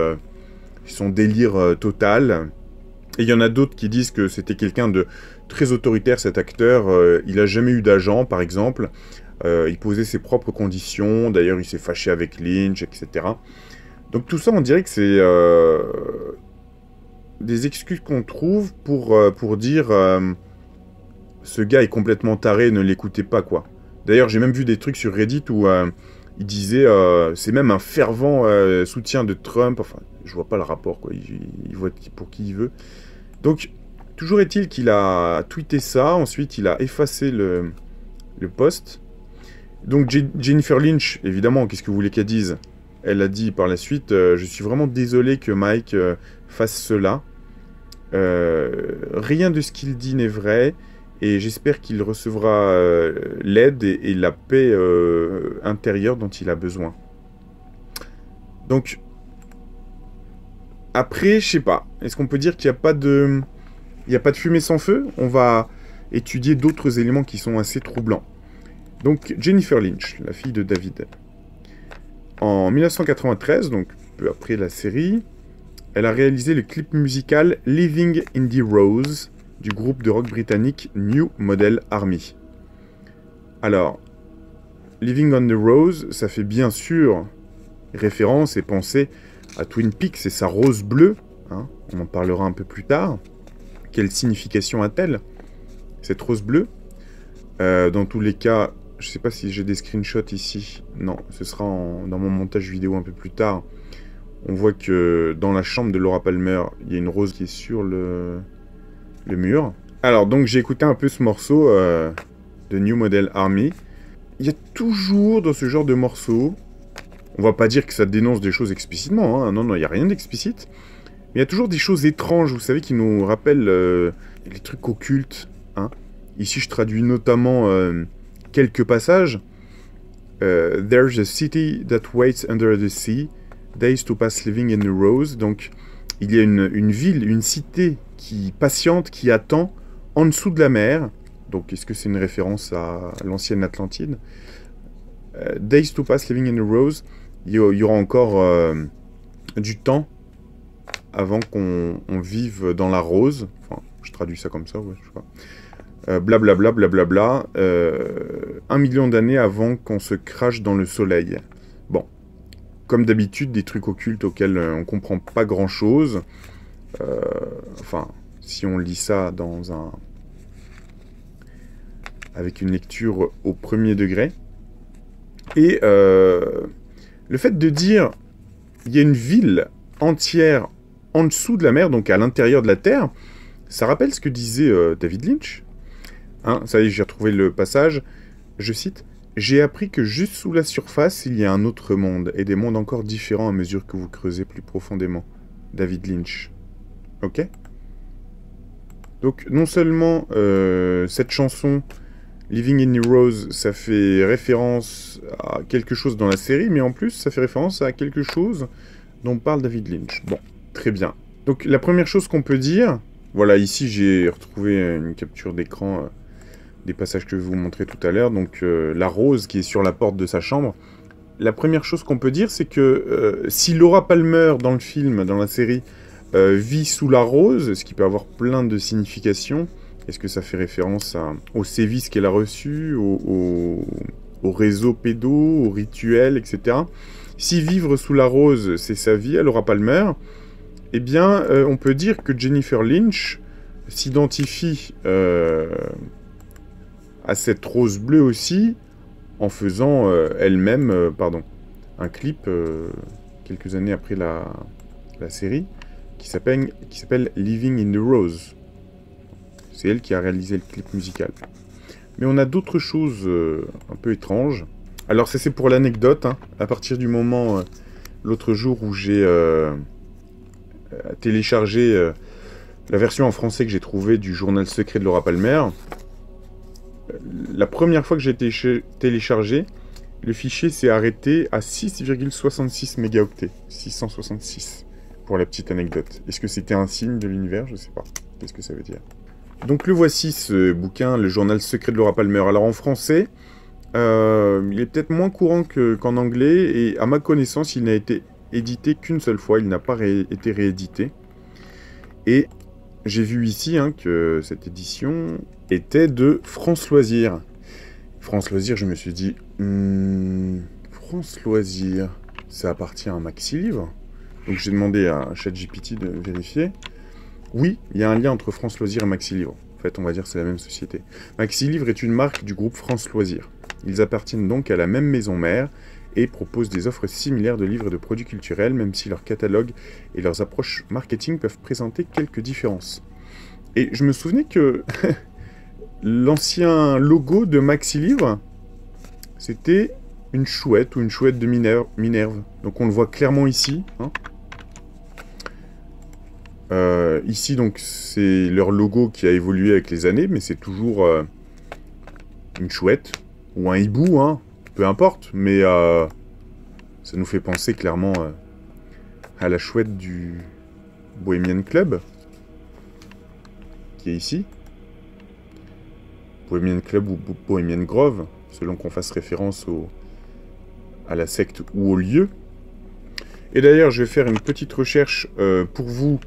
son délire total. Et il y en a d'autres qui disent que c'était quelqu'un de très autoritaire, cet acteur. Il n'a jamais eu d'agent, par exemple. Il posait ses propres conditions. D'ailleurs, il s'est fâché avec Lynch, etc. Donc tout ça, on dirait que c'est des excuses qu'on trouve pour dire ce gars est complètement taré, ne l'écoutez pas, quoi. D'ailleurs, j'ai même vu des trucs sur Reddit où il disait c'est même un fervent soutien de Trump. Enfin, je vois pas le rapport, quoi. Il vote pour qui il veut. Donc, toujours est-il qu'il a tweeté ça. Ensuite, il a effacé le post. Donc, Jennifer Lynch, évidemment, qu'est-ce que vous voulez qu'elle dise? Elle a dit par la suite je suis vraiment désolé que Mike fasse cela. Rien de ce qu'il dit n'est vrai. Et j'espère qu'il recevra l'aide et la paix intérieure dont il a besoin. Donc, après, je sais pas. Est-ce qu'on peut dire qu'il n'y a pas de... Il n'y a pas de fumée sans feu? On va étudier d'autres éléments qui sont assez troublants. Donc, Jennifer Lynch, la fille de David. En 1993, donc peu après la série, elle a réalisé le clip musical Living in the Rose du groupe de rock britannique New Model Army. Alors, Living on the Rose, ça fait bien sûr référence et penser à Twin Peaks et sa rose bleue. Hein, on en parlera un peu plus tard. Quelle signification a-t-elle, cette rose bleue? Dans tous les cas, je ne sais pas si j'ai des screenshots ici. Non, ce sera dans mon montage vidéo un peu plus tard. On voit que dans la chambre de Laura Palmer, il y a une rose qui est sur le mur. Alors, donc, j'ai écouté un peu ce morceau de New Model Army. Il y a toujours dans ce genre de morceau, on va pas dire que ça dénonce des choses explicitement, hein. Non, il n'y a rien d'explicite. Mais il y a toujours des choses étranges, vous savez, qui nous rappellent les trucs occultes. Hein. Ici, je traduis notamment quelques passages. There's a city that waits under the sea, days to pass living in the rose. Donc, il y a une ville, une cité qui patiente, qui attend en dessous de la mer. Donc, est-ce que c'est une référence à l'ancienne Atlantide? Days to pass living in the rose. Il y aura encore du temps avant qu'on vive dans la rose. Enfin, je traduis ça comme ça, ouais, je sais pas. Blablabla, blablabla. 1 million d'années avant qu'on se crache dans le soleil. Bon. Comme d'habitude, des trucs occultes auxquels on comprend pas grand-chose. Enfin, si on lit ça avec une lecture au premier degré. Et le fait de dire il y a une ville entière en dessous de la mer, donc à l'intérieur de la Terre, Ça rappelle ce que disait David Lynch. Hein, ça y est, j'ai retrouvé le passage. Je cite, « J'ai appris que juste sous la surface, il y a un autre monde, et des mondes encore différents à mesure que vous creusez plus profondément. » David Lynch. Ok? Donc, non seulement cette chanson, Living in Rose, ça fait référence à quelque chose dans la série, mais en plus, ça fait référence à quelque chose dont parle David Lynch. Bon, très bien. Donc, la première chose qu'on peut dire... Voilà, ici, j'ai retrouvé une capture d'écran des passages que je vais vous montrer tout à l'heure. Donc, la rose qui est sur la porte de sa chambre. La première chose qu'on peut dire, c'est que si Laura Palmer, dans le film, dans la série, vit sous la rose, ce qui peut avoir plein de significations, est-ce que ça fait référence aux sévices qu'elle a reçus, au réseau pédo, au rituel, etc. Si vivre sous la rose, c'est sa vie à Laura Palmer, eh bien, on peut dire que Jennifer Lynch s'identifie à cette rose bleue aussi, en faisant elle-même un clip quelques années après la série, qui s'appelle Living in the Rose. C'est elle qui a réalisé le clip musical. Mais on a d'autres choses un peu étranges. Alors ça c'est pour l'anecdote, hein. À partir du moment, l'autre jour où j'ai téléchargé la version en français que j'ai trouvée du journal secret de Laura Palmer, la première fois que j'ai téléchargé, le fichier s'est arrêté à 6,66 mégaoctets. 666, pour la petite anecdote. Est-ce que c'était un signe de l'univers? Je sais pas. Qu'est-ce que ça veut dire? Donc le voici, ce bouquin, le journal secret de Laura Palmer. Alors en français, il est peut-être moins courant qu'en anglais, et à ma connaissance, il n'a été édité qu'une seule fois. Il n'a pas été réédité. Et j'ai vu ici que cette édition était de France Loisirs. France Loisirs, je me suis dit, France Loisirs, ça appartient à Maxi Livre. Donc j'ai demandé à ChatGPT de vérifier. Oui, il y a un lien entre France Loisirs et Maxi Livre. En fait, on va dire que c'est la même société. Maxi Livre est une marque du groupe France Loisirs. Ils appartiennent donc à la même maison mère et proposent des offres similaires de livres et de produits culturels, même si leur catalogue et leurs approches marketing peuvent présenter quelques différences. Et je me souvenais que l'ancien logo de Maxi Livre, c'était une chouette ou une chouette de Minerve. Donc on le voit clairement ici. Ici, donc, c'est leur logo qui a évolué avec les années, mais c'est toujours une chouette ou un hibou, peu importe. Mais ça nous fait penser clairement à la chouette du Bohemian Club, qui est ici. Bohemian Club ou Bohemian Grove, selon qu'on fasse référence à la secte ou au lieu. Et d'ailleurs, je vais faire une petite recherche pour vous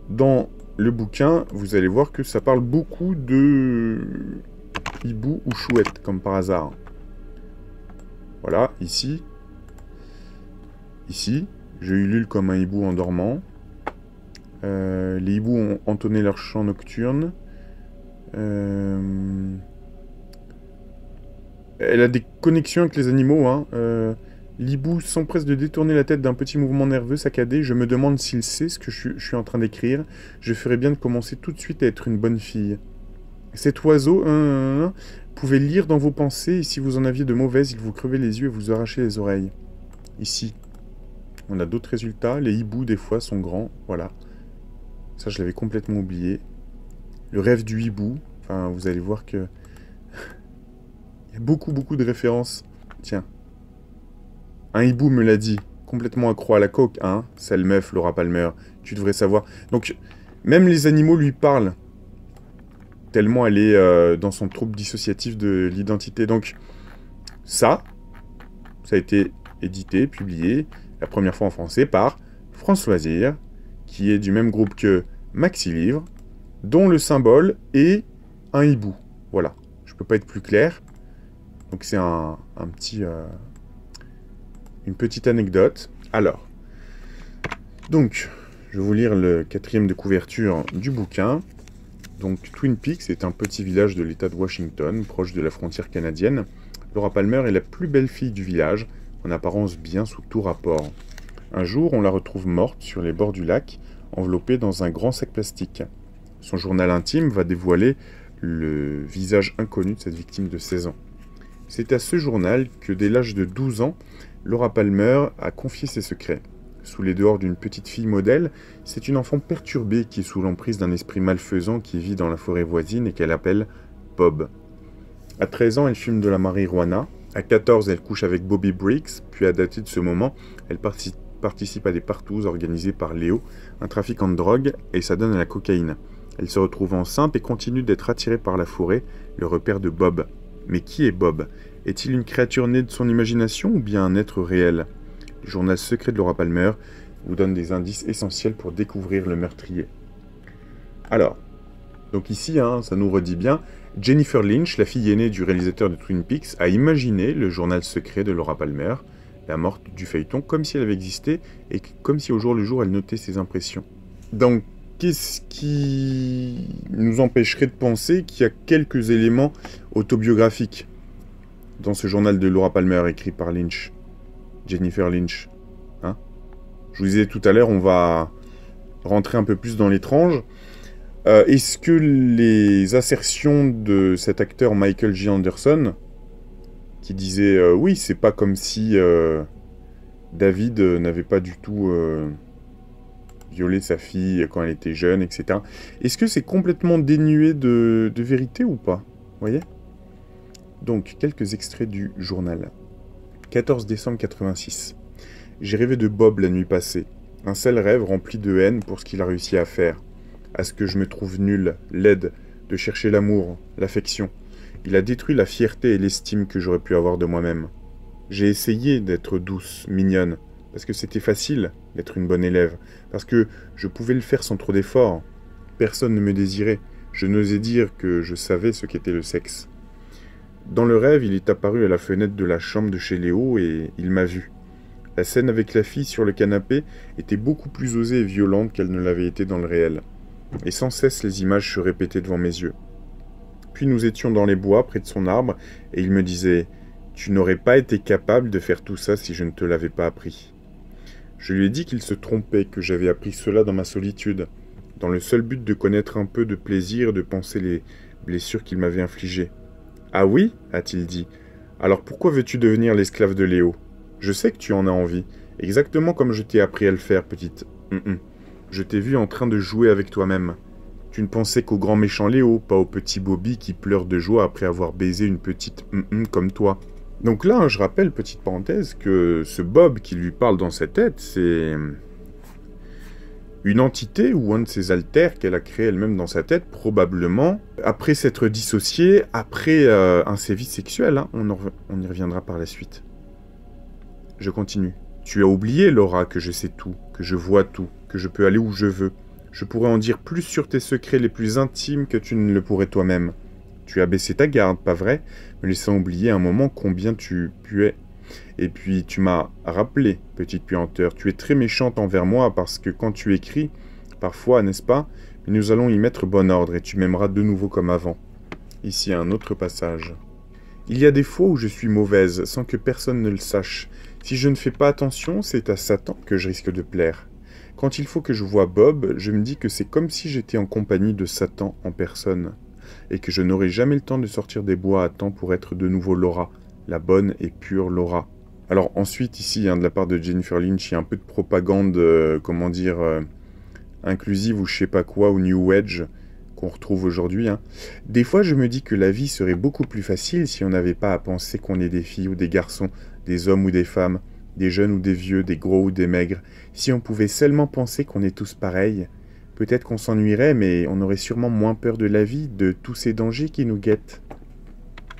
dans le bouquin. Vous allez voir que ça parle beaucoup de hibou ou chouette, comme par hasard. Voilà, ici. Ici, je ulule comme un hibou en dormant. Les hiboux ont entonné leur chant nocturne. Elle a des connexions avec les animaux. L'hibou s'empresse de détourner la tête d'un petit mouvement nerveux saccadé. Je me demande s'il sait ce que je suis en train d'écrire. Je ferais bien de commencer tout de suite à être une bonne fille. Cet oiseau pouvait lire dans vos pensées, et si vous en aviez de mauvaises, il vous crevait les yeux et vous arrachait les oreilles. Ici, on a d'autres résultats. Les hiboux, des fois, sont grands. Voilà. Ça, je l'avais complètement oublié. Le rêve du hibou. Enfin, vous allez voir que... il y a beaucoup de références. Tiens. Un hibou me l'a dit. Complètement accro à la coke, Sale meuf, Laura Palmer. Tu devrais savoir. Donc, même les animaux lui parlent. Tellement elle est dans son trouble dissociatif de l'identité. Donc, ça a été édité, publié, la première fois en français par France Loisirs, qui est du même groupe que Maxi Livre, dont le symbole est un hibou. Voilà, je peux pas être plus clair. Donc c'est une petite anecdote. Alors, donc, je vais vous lire le 4e de couverture du bouquin. Donc, Twin Peaks est un petit village de l'État de Washington, proche de la frontière canadienne. Laura Palmer est la plus belle fille du village, en apparence bien sous tout rapport. Un jour, on la retrouve morte sur les bords du lac, enveloppée dans un grand sac plastique. Son journal intime va dévoiler le visage inconnu de cette victime de 16 ans. C'est à ce journal que dès l'âge de 12 ans, Laura Palmer a confié ses secrets. Sous les dehors d'une petite fille modèle, c'est une enfant perturbée qui est sous l'emprise d'un esprit malfaisant qui vit dans la forêt voisine et qu'elle appelle Bob. À 13 ans, elle fume de la marijuana. À 14, elle couche avec Bobby Briggs, puis à dater de ce moment, elle participe à des partouzes organisées par Léo, un trafiquant de drogue, et ça donne à la cocaïne. Elle se retrouve enceinte et continue d'être attirée par la forêt, le repère de Bob. Mais qui est Bob? Est-il une créature née de son imagination ou bien un être réel? Le journal secret de Laura Palmer vous donne des indices essentiels pour découvrir le meurtrier. Alors, donc ici, ça nous redit bien, Jennifer Lynch, la fille aînée du réalisateur de Twin Peaks, a imaginé le journal secret de Laura Palmer, la morte du feuilleton, comme si elle avait existé et comme si au jour le jour elle notait ses impressions. Donc, qu'est-ce qui nous empêcherait de penser qu'il y a quelques éléments autobiographiques dans ce journal de Laura Palmer écrit par Lynch, Jennifer Lynch, Je vous disais tout à l'heure, on va rentrer un peu plus dans l'étrange. Est-ce que les assertions de cet acteur Michael J. Anderson, qui disait oui, c'est pas comme si David n'avait pas du tout violé sa fille quand elle était jeune, etc. Est-ce que c'est complètement dénué de vérité ou pas? Vous voyez? Donc, quelques extraits du journal. 14 décembre 86. J'ai rêvé de Bob la nuit passée. Un seul rêve rempli de haine pour ce qu'il a réussi à faire. À ce que je me trouve nul, laide, de chercher l'amour, l'affection. Il a détruit la fierté et l'estime que j'aurais pu avoir de moi-même. J'ai essayé d'être douce, mignonne, parce que c'était facile d'être une bonne élève, parce que je pouvais le faire sans trop d'efforts. Personne ne me désirait, je n'osais dire que je savais ce qu'était le sexe. Dans le rêve, il est apparu à la fenêtre de la chambre de chez Léo et il m'a vu. La scène avec la fille sur le canapé était beaucoup plus osée et violente qu'elle ne l'avait été dans le réel. Et sans cesse les images se répétaient devant mes yeux. Puis nous étions dans les bois près de son arbre et il me disait « Tu n'aurais pas été capable de faire tout ça si je ne te l'avais pas appris. » Je lui ai dit qu'il se trompait, que j'avais appris cela dans ma solitude, dans le seul but de connaître un peu de plaisir et de penser les blessures qu'il m'avait infligées. « Ah oui ?» a-t-il dit. « Alors pourquoi veux-tu devenir l'esclave de Léo ? Je sais que tu en as envie, exactement comme je t'ai appris à le faire, petite. Je t'ai vu en train de jouer avec toi-même. Tu ne pensais qu'au grand méchant Léo, pas au petit Bobby qui pleure de joie après avoir baisé une petite comme toi. » Donc là, je rappelle, petite parenthèse, que ce Bob qui lui parle dans sa tête, c'est une entité ou un de ses alters qu'elle a créé elle-même dans sa tête, probablement, après s'être dissociée, après un sévice sexuel. On y reviendra par la suite. Je continue. Tu as oublié, Laura, que je sais tout, que je vois tout, que je peux aller où je veux. Je pourrais en dire plus sur tes secrets les plus intimes que tu ne le pourrais toi-même. Tu as baissé ta garde, pas vrai, me laissant oublier un moment combien tu puais. Et puis tu m'as rappelé, petite puanteur, tu es très méchante envers moi parce que quand tu écris, parfois, n'est-ce pas, mais nous allons y mettre bon ordre et tu m'aimeras de nouveau comme avant. Ici un autre passage. Il y a des fois où je suis mauvaise, sans que personne ne le sache. Si je ne fais pas attention, c'est à Satan que je risque de plaire. Quand il faut que je voie Bob, je me dis que c'est comme si j'étais en compagnie de Satan en personne, et que je n'aurai jamais le temps de sortir des bois à temps pour être de nouveau Laura, la bonne et pure Laura. Alors ensuite, ici, de la part de Jennifer Lynch, il y a un peu de propagande, inclusive ou je sais pas quoi, ou New Age, qu'on retrouve aujourd'hui. Des fois, je me dis que la vie serait beaucoup plus facile si on n'avait pas à penser qu'on est des filles ou des garçons, des hommes ou des femmes, des jeunes ou des vieux, des gros ou des maigres. Si on pouvait seulement penser qu'on est tous pareils, peut-être qu'on s'ennuierait, mais on aurait sûrement moins peur de la vie, de tous ces dangers qui nous guettent.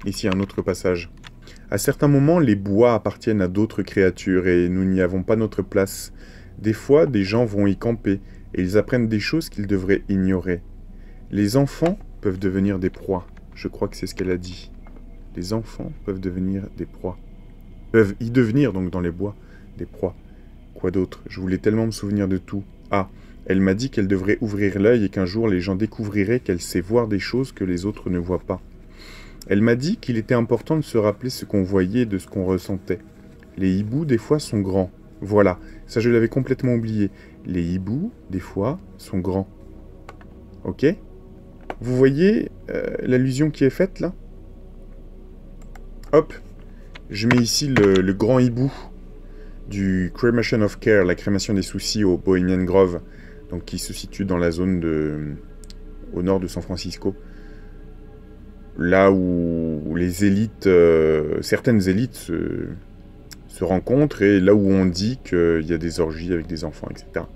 Ici un autre passage. À certains moments, les bois appartiennent à d'autres créatures et nous n'y avons pas notre place. Des fois, des gens vont y camper et ils apprennent des choses qu'ils devraient ignorer. Les enfants peuvent devenir des proies. Je crois que c'est ce qu'elle a dit. Les enfants peuvent devenir des proies. Peuvent y devenir, donc dans les bois, des proies. Quoi d'autre? Je voulais tellement me souvenir de tout. Ah, elle m'a dit qu'elle devrait ouvrir l'œil et qu'un jour les gens découvriraient qu'elle sait voir des choses que les autres ne voient pas. Elle m'a dit qu'il était important de se rappeler ce qu'on voyait et de ce qu'on ressentait. Les hiboux, des fois, sont grands. Voilà, ça je l'avais complètement oublié. Les hiboux, des fois, sont grands. Ok? Vous voyez l'allusion qui est faite là? Hop, je mets ici le grand hibou du Cremation of Care, la crémation des soucis au Bohemian Grove, donc qui se situe dans la zone au nord de San Francisco. Là où les élites, certaines élites se rencontrent, et là où on dit qu'il y a des orgies avec des enfants, etc.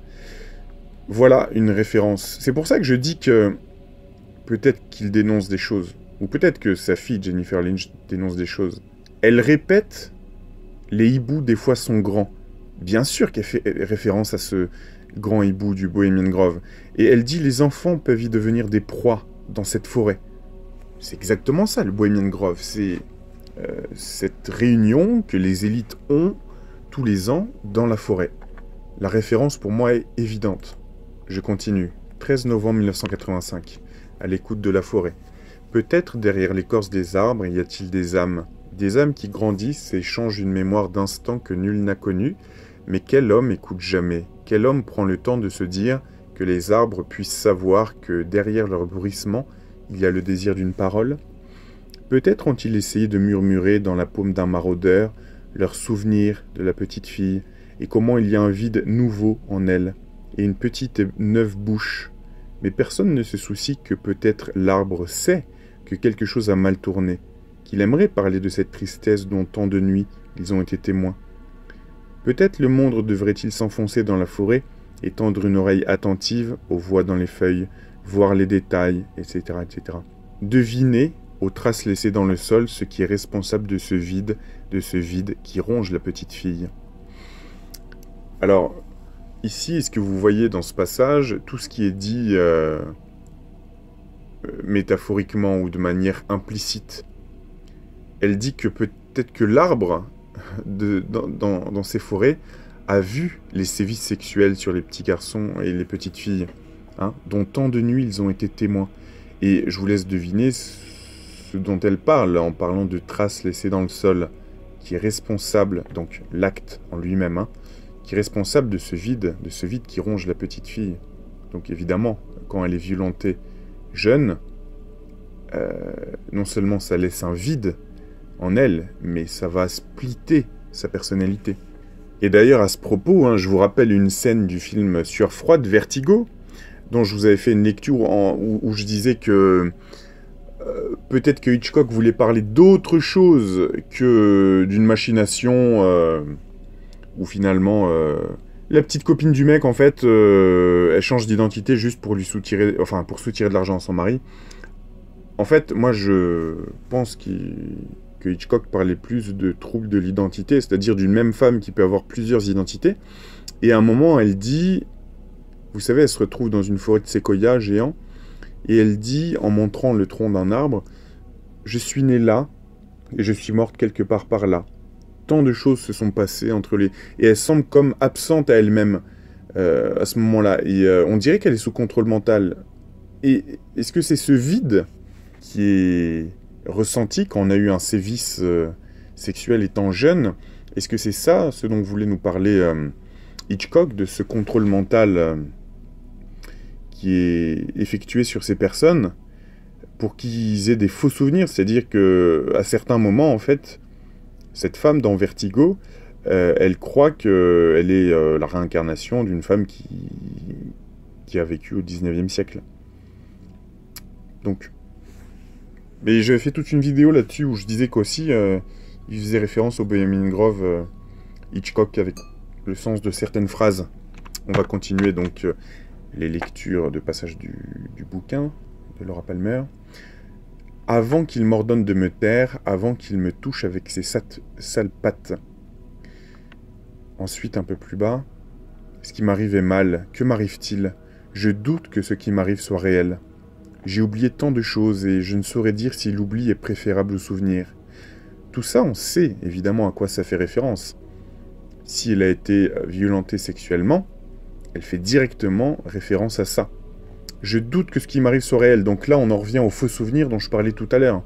Voilà une référence. C'est pour ça que je dis que peut-être qu'il dénonce des choses, ou peut-être que sa fille Jennifer Lynch dénonce des choses. Elle répète « les hiboux des fois sont grands ». Bien sûr qu'elle fait référence à ce grand hibou du Bohemian Grove. Et elle dit « les enfants peuvent y devenir des proies dans cette forêt ». C'est exactement ça, le Bohemian Grove. C'est cette réunion que les élites ont tous les ans dans la forêt. La référence pour moi est évidente. Je continue. 13 novembre 1985. À l'écoute de la forêt. Peut-être derrière l'écorce des arbres y a-t-il des âmes. Des âmes qui grandissent et changent une mémoire d'instant que nul n'a connue. Mais quel homme écoute jamais? Quel homme prend le temps de se dire que les arbres puissent savoir que derrière leur bruissement, il y a le désir d'une parole? Peut-être ont-ils essayé de murmurer dans la paume d'un maraudeur leurs souvenirs de la petite fille, et comment il y a un vide nouveau en elle, et une petite et neuve bouche. Mais personne ne se soucie que peut-être l'arbre sait que quelque chose a mal tourné, qu'il aimerait parler de cette tristesse dont tant de nuits ils ont été témoins. Peut-être le monde devrait-il s'enfoncer dans la forêt et tendre une oreille attentive aux voix dans les feuilles, voir les détails, etc., etc. Deviner, aux traces laissées dans le sol, ce qui est responsable de ce vide qui ronge la petite fille. Alors, ici, est-ce que vous voyez dans ce passage tout ce qui est dit métaphoriquement ou de manière implicite? Elle dit que peut-être que l'arbre dans ces forêts a vu les sévices sexuels sur les petits garçons et les petites filles, hein, dont tant de nuits ils ont été témoins. Et je vous laisse deviner ce dont elle parle en parlant de traces laissées dans le sol, qui est responsable, donc l'acte en lui-même, hein, qui est responsable de ce vide qui ronge la petite fille. Donc évidemment, quand elle est violentée jeune, non seulement ça laisse un vide en elle, mais ça va splitter sa personnalité. Et d'ailleurs, à ce propos, hein, je vous rappelle une scène du film Sueur froide, Vertigo, dont je vous avais fait une lecture où je disais que peut-être que Hitchcock voulait parler d'autre chose que d'une machination où finalement la petite copine du mec, en fait, elle change d'identité juste pour lui soutirer, enfin pour soutirer de l'argent à son mari. En fait, moi je pense que Hitchcock parlait plus de troubles de l'identité, c'est-à-dire d'une même femme qui peut avoir plusieurs identités. Et à un moment, elle dit, vous savez, elle se retrouve dans une forêt de séquoias géants, et elle dit, en montrant le tronc d'un arbre, « Je suis née là, et je suis morte quelque part par là. » Tant de choses se sont passées entre les... Et elle semble comme absente à elle-même à ce moment-là. Et on dirait qu'elle est sous contrôle mental. Et est-ce que c'est ce vide qui est ressenti quand on a eu un sévice sexuel étant jeune? Est-ce que c'est ça, ce dont voulait nous parler Hitchcock, de ce contrôle mental qui est effectué sur ces personnes pour qu'ils aient des faux souvenirs? C'est-à-dire qu'à certains moments, en fait, cette femme dans Vertigo, elle croit qu'elle est la réincarnation d'une femme qui a vécu au 19e siècle. Donc... Mais j'avais fait toute une vidéo là-dessus où je disais qu'aussi, il faisait référence au Bohemian Grove, Hitchcock, avec le sens de certaines phrases. On va continuer donc les lectures de passages du bouquin de Laura Palmer. Avant qu'il m'ordonne de me taire, avant qu'il me touche avec ses sales pattes. Ensuite, un peu plus bas, ce qui m'arrive est mal, que m'arrive-t-il? Je doute que ce qui m'arrive soit réel. J'ai oublié tant de choses et je ne saurais dire si l'oubli est préférable au souvenir. Tout ça, on sait évidemment à quoi ça fait référence. Si elle a été violentée sexuellement, elle fait directement référence à ça. Je doute que ce qui m'arrive soit réel. Donc là, on en revient aux faux souvenirs dont je parlais tout à l'heure.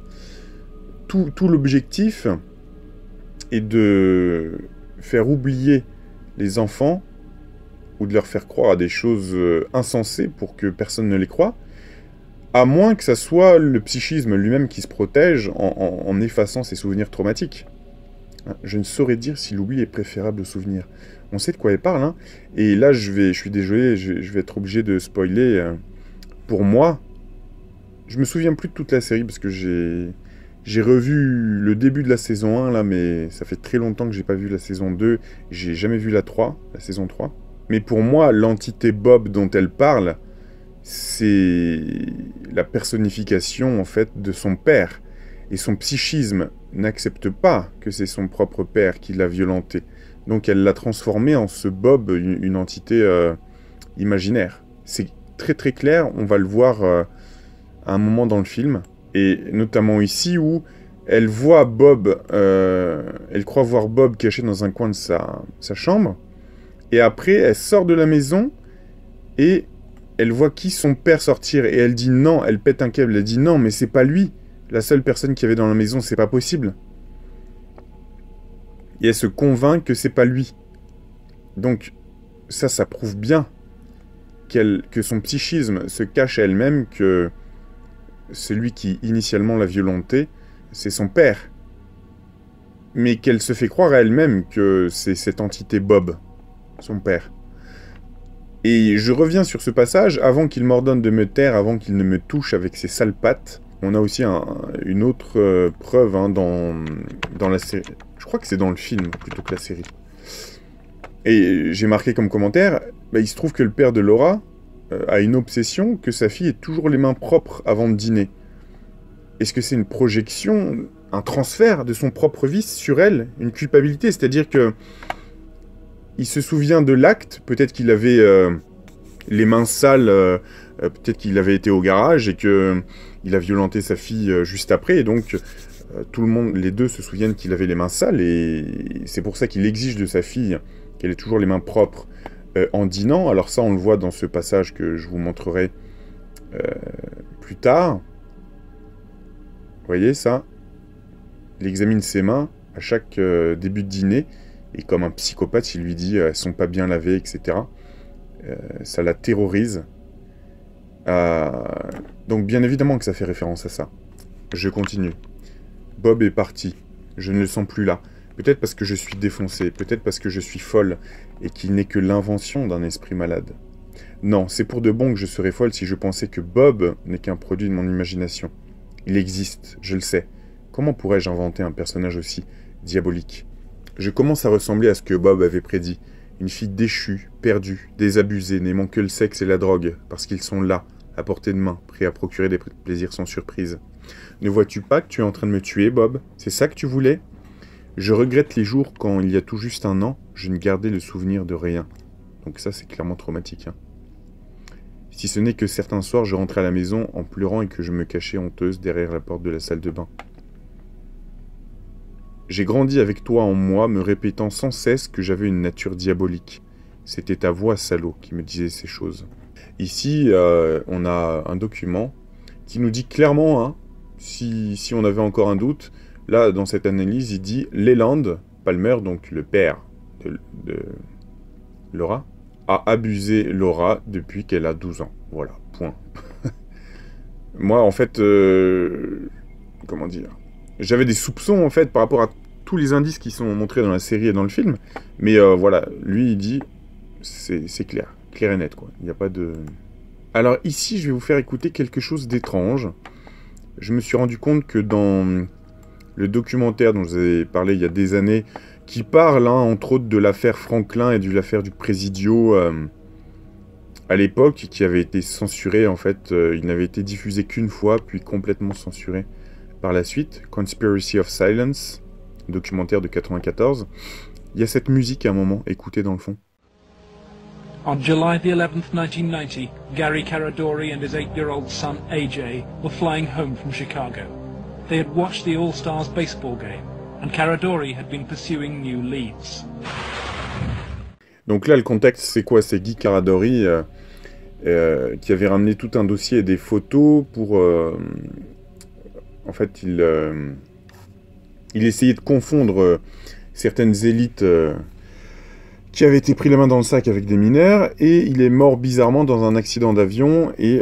Tout l'objectif est de faire oublier les enfants ou de leur faire croire à des choses insensées pour que personne ne les croie, À moins que ça soit le psychisme lui-même qui se protège en effaçant ses souvenirs traumatiques. Je ne saurais dire si l'oubli est préférable au souvenir. On sait de quoi elle parle, hein. Et là, je suis désolé, je vais être obligé de spoiler. Pour moi, je me souviens plus de toute la série parce que j'ai revu le début de la saison 1, là, mais ça fait très longtemps que j'ai pas vu la saison 2. J'ai jamais vu la saison 3. Mais pour moi, l'entité Bob dont elle parle, c'est la personnification, en fait, de son père. Et son psychisme n'accepte pas que c'est son propre père qui l'a violenté. Donc elle l'a transformé en ce Bob, une entité imaginaire. C'est très très clair, on va le voir à un moment dans le film. Et notamment ici où elle voit Bob, elle croit voir Bob caché dans un coin de sa chambre. Et après, elle sort de la maison et elle voit son père sortir. Et elle dit non, elle pète un câble, elle dit non, mais c'est pas lui. La seule personne qu'il y avait dans la maison, c'est pas possible. Et elle se convainc que c'est pas lui. Donc, ça prouve bien que son psychisme se cache à elle-même, que celui qui initialement l'a violentée, c'est son père. Mais qu'elle se fait croire à elle-même que c'est cette entité Bob, son père. Et je reviens sur ce passage, avant qu'il m'ordonne de me taire, avant qu'il ne me touche avec ses sales pattes. On a aussi une autre preuve hein, dans la série. Je crois que c'est dans le film plutôt que la série. Et j'ai marqué comme commentaire, il se trouve que le père de Laura a une obsession que sa fille ait toujours les mains propres avant de dîner. Est-ce que c'est une projection, un transfert de son propre vice sur elle, une culpabilité? C'est-à-dire que il se souvient de l'acte, peut-être qu'il avait les mains sales, peut-être qu'il avait été au garage et que il a violenté sa fille juste après, et donc tout le monde, les deux se souviennent qu'il avait les mains sales, et c'est pour ça qu'il exige de sa fille qu'elle ait toujours les mains propres en dînant. Alors ça, on le voit dans ce passage que je vous montrerai plus tard. Vous voyez ça? Il examine ses mains à chaque début de dîner, et comme un psychopathe, il lui dit elles sont pas bien lavées, etc. Ça la terrorise. Donc bien évidemment que ça fait référence à ça. Je continue. Bob est parti. Je ne le sens plus là. Peut-être parce que je suis défoncé, peut-être parce que je suis folle, et qu'il n'est que l'invention d'un esprit malade. Non, c'est pour de bon que je serais folle si je pensais que Bob n'est qu'un produit de mon imagination. Il existe, je le sais. Comment pourrais-je inventer un personnage aussi diabolique? Je commence à ressembler à ce que Bob avait prédit. Une fille déchue, perdue, désabusée, n'aimant que le sexe et la drogue, parce qu'ils sont là, à portée de main, prêts à procurer des plaisirs sans surprise. Ne vois-tu pas que tu es en train de me tuer, Bob? C'est ça que tu voulais? Je regrette les jours quand, il y a tout juste un an, je ne gardais le souvenir de rien. Donc ça, c'est clairement traumatique. Hein. Si ce n'est que certains soirs, je rentrais à la maison en pleurant et que je me cachais honteuse derrière la porte de la salle de bain. J'ai grandi avec toi en moi, me répétant sans cesse que j'avais une nature diabolique. C'était ta voix, salaud, qui me disait ces choses. Ici, on a un document qui nous dit clairement, hein, si on avait encore un doute, là, dans cette analyse, il dit « Leland, Palmer, donc le père de Laura, a abusé Laura depuis qu'elle a 12 ans. » Voilà, point. Moi, en fait, comment dire, j'avais des soupçons, en fait, par rapport à tous les indices qui sont montrés dans la série et dans le film. Mais voilà, lui, il dit, c'est clair et net, quoi. Il n'y a pas de... Alors ici, je vais vous faire écouter quelque chose d'étrange. Je me suis rendu compte que dans le documentaire dont je vous avais parlé il y a des années, qui parle, hein, entre autres, de l'affaire Franklin et de l'affaire du Présidio à l'époque, qui avait été censuré, en fait. Il n'avait été diffusé qu'une fois, puis complètement censuré par la suite. Conspiracy of Silence, documentaire de 94. Il y a cette musique à un moment, écoutez dans le fond. On July the 11th, 1990, Gary Caradori and his 8-year-old son, AJ, were flying home from Chicago. They had watched the All-Stars baseball game, and Caradori had been pursuing new leads. Donc là, le contexte, c'est quoi? C'est Guy Caradori qui avait ramené tout un dossier et des photos pour... en fait, il essayait de confondre certaines élites qui avait été pris la main dans le sac avec des mineurs, et il est mort bizarrement dans un accident d'avion, et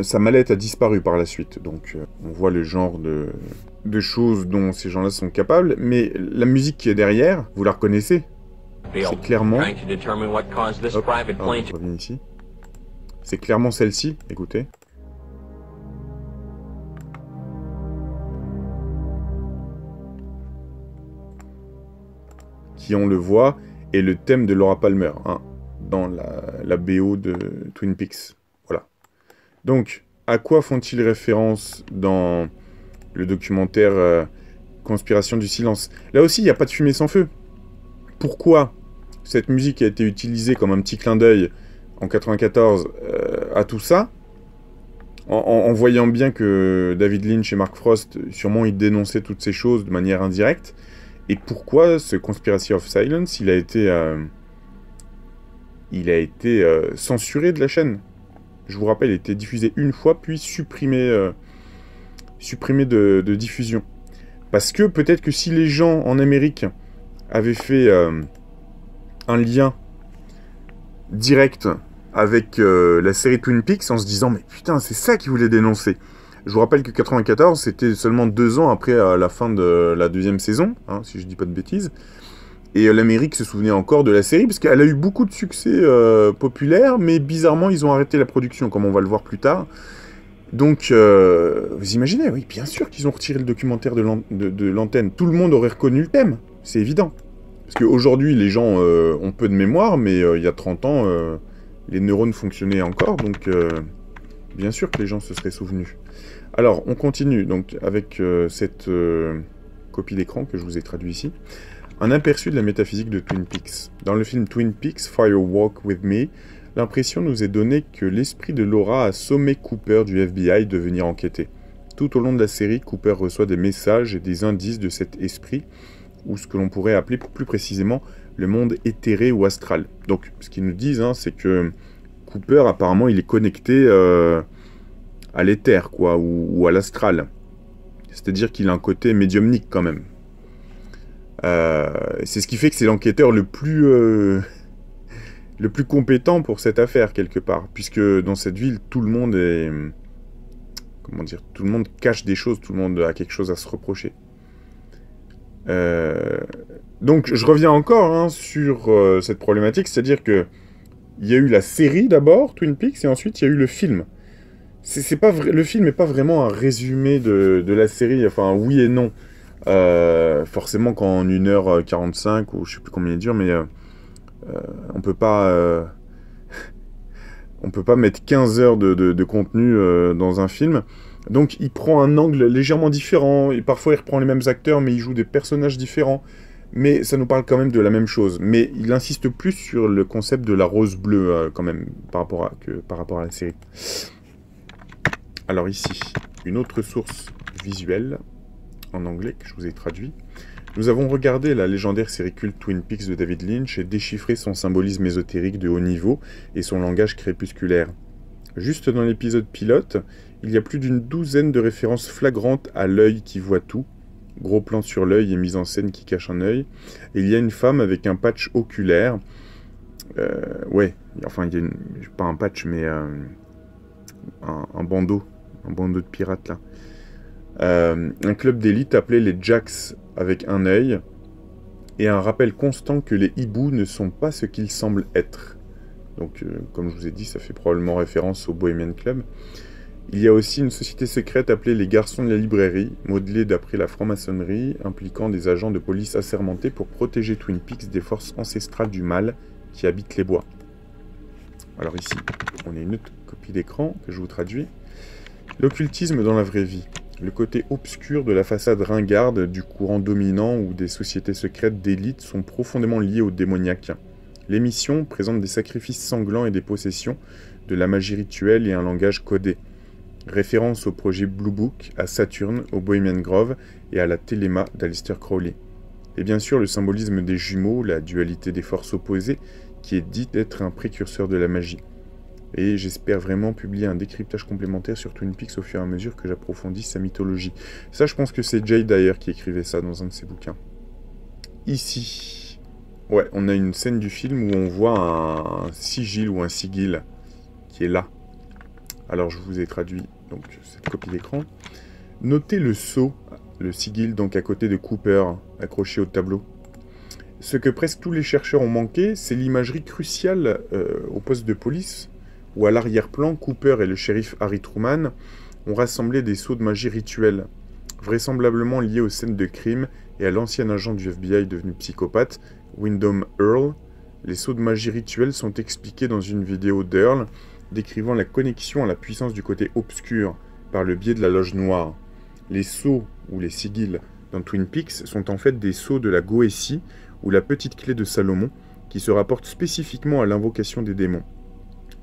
sa mallette a disparu par la suite. Donc on voit le genre de choses dont ces gens-là sont capables, mais la musique qui est derrière, vous la reconnaissez? C'est clairement... Hop, on revient ici. C'est clairement celle-ci, écoutez. Qui, on le voit, est le thème de Laura Palmer, hein, dans la BO de Twin Peaks. Voilà. Donc, à quoi font-ils référence dans le documentaire Conspiration du silence? Là aussi, il n'y a pas de fumée sans feu. Pourquoi cette musique a été utilisée comme un petit clin d'œil en 94 à tout ça, en voyant bien que David Lynch et Mark Frost, sûrement, ils dénonçaient toutes ces choses de manière indirecte. Et pourquoi ce Conspiracy of Silence, il a été censuré de la chaîne? Je vous rappelle, il a été diffusé une fois, puis supprimé de diffusion. Parce que peut-être que si les gens en Amérique avaient fait un lien direct avec la série Twin Peaks, en se disant « Mais putain, c'est ça qu'ils voulaient dénoncer !» Je vous rappelle que 94, c'était seulement 2 ans après la fin de la 2e saison, hein, si je dis pas de bêtises. Et l'Amérique se souvenait encore de la série, parce qu'elle a eu beaucoup de succès populaire, mais bizarrement, ils ont arrêté la production, comme on va le voir plus tard. Donc, vous imaginez, oui, bien sûr qu'ils ont retiré le documentaire de l'antenne. Tout le monde aurait reconnu le thème, c'est évident. Parce qu'aujourd'hui, les gens ont peu de mémoire, mais il y a 30 ans, les neurones fonctionnaient encore, donc bien sûr que les gens se seraient souvenus. Alors, on continue donc avec cette copie d'écran que je vous ai traduit ici. Un aperçu de la métaphysique de Twin Peaks. Dans le film Twin Peaks, Fire Walk With Me, l'impression nous est donnée que l'esprit de Laura a sommé Cooper du FBI de venir enquêter. Tout au long de la série, Cooper reçoit des messages et des indices de cet esprit, ou ce que l'on pourrait appeler plus précisément le monde éthéré ou astral. Donc, ce qu'ils nous disent, hein, c'est que Cooper, apparemment, il est connecté à l'éther, quoi, ou à l'astral. C'est-à-dire qu'il a un côté médiumnique, quand même. C'est ce qui fait que c'est l'enquêteur le plus compétent pour cette affaire, quelque part. Puisque dans cette ville, tout le monde est... Comment dire? Tout le monde cache des choses, tout le monde a quelque chose à se reprocher. Donc, je reviens encore hein, sur cette problématique, c'est-à-dire que il y a eu la série d'abord, Twin Peaks, et ensuite il y a eu le film. Le film n'est pas vraiment un résumé de la série, enfin oui et non. Forcément qu'en 1h45, ou je sais plus combien il dure, mais on peut pas mettre 15 heures de contenu dans un film. Donc il prend un angle légèrement différent, et parfois il reprend les mêmes acteurs, mais il joue des personnages différents. Mais ça nous parle quand même de la même chose. Mais il insiste plus sur le concept de la rose bleue, quand même, par rapport à la série. Alors ici, une autre source visuelle, en anglais, que je vous ai traduit. Nous avons regardé la légendaire série culte Twin Peaks de David Lynch et déchiffré son symbolisme ésotérique de haut niveau et son langage crépusculaire. Juste dans l'épisode pilote, il y a plus d'une douzaine de références flagrantes à l'œil qui voit tout, gros plan sur l'œil et mise en scène qui cache un œil, et il y a une femme avec un patch oculaire, ouais, enfin, il y a pas un patch, mais un bandeau de pirate, là. Un club d'élite appelé les Jacks avec un œil, et un rappel constant que les hiboux ne sont pas ce qu'ils semblent être. Donc, comme je vous ai dit, ça fait probablement référence au Bohemian Club. Il y a aussi une société secrète appelée les Garçons de la Librairie, modelée d'après la franc-maçonnerie, impliquant des agents de police assermentés pour protéger Twin Peaks des forces ancestrales du mal qui habitent les bois. Alors ici, on a une autre copie d'écran que je vous traduis. L'occultisme dans la vraie vie. Le côté obscur de la façade ringarde du courant dominant où des sociétés secrètes d'élite sont profondément liées au démoniaque. L'émission présente des sacrifices sanglants et des possessions, de la magie rituelle et un langage codé. Référence au projet Blue Book, à Saturne, au Bohemian Grove et à la Téléma d'Aleister Crowley. Et bien sûr le symbolisme des jumeaux, la dualité des forces opposées, qui est dit être un précurseur de la magie. Et j'espère vraiment publier un décryptage complémentaire sur Twin Peaks au fur et à mesure que j'approfondis sa mythologie. Ça, je pense que c'est Jay d'ailleurs qui écrivait ça dans un de ses bouquins. Ici, Ouais, on a une scène du film où on voit un sigil ou un sigil qui est là. Alors je vous ai traduit donc cette copie d'écran. Notez le sceau, le sigil donc à côté de Cooper, accroché au tableau. Ce que presque tous les chercheurs ont manqué, c'est l'imagerie cruciale au poste de police, où à l'arrière-plan, Cooper et le shérif Harry Truman ont rassemblé des sceaux de magie rituels, vraisemblablement liés aux scènes de crime et à l'ancien agent du FBI devenu psychopathe, Wyndham Earl. Les sceaux de magie rituels sont expliqués dans une vidéo d'Earl, décrivant la connexion à la puissance du côté obscur par le biais de la loge noire. Les sceaux, ou les sigils, dans Twin Peaks sont en fait des sceaux de la Goétie, ou la petite clé de Salomon, qui se rapporte spécifiquement à l'invocation des démons.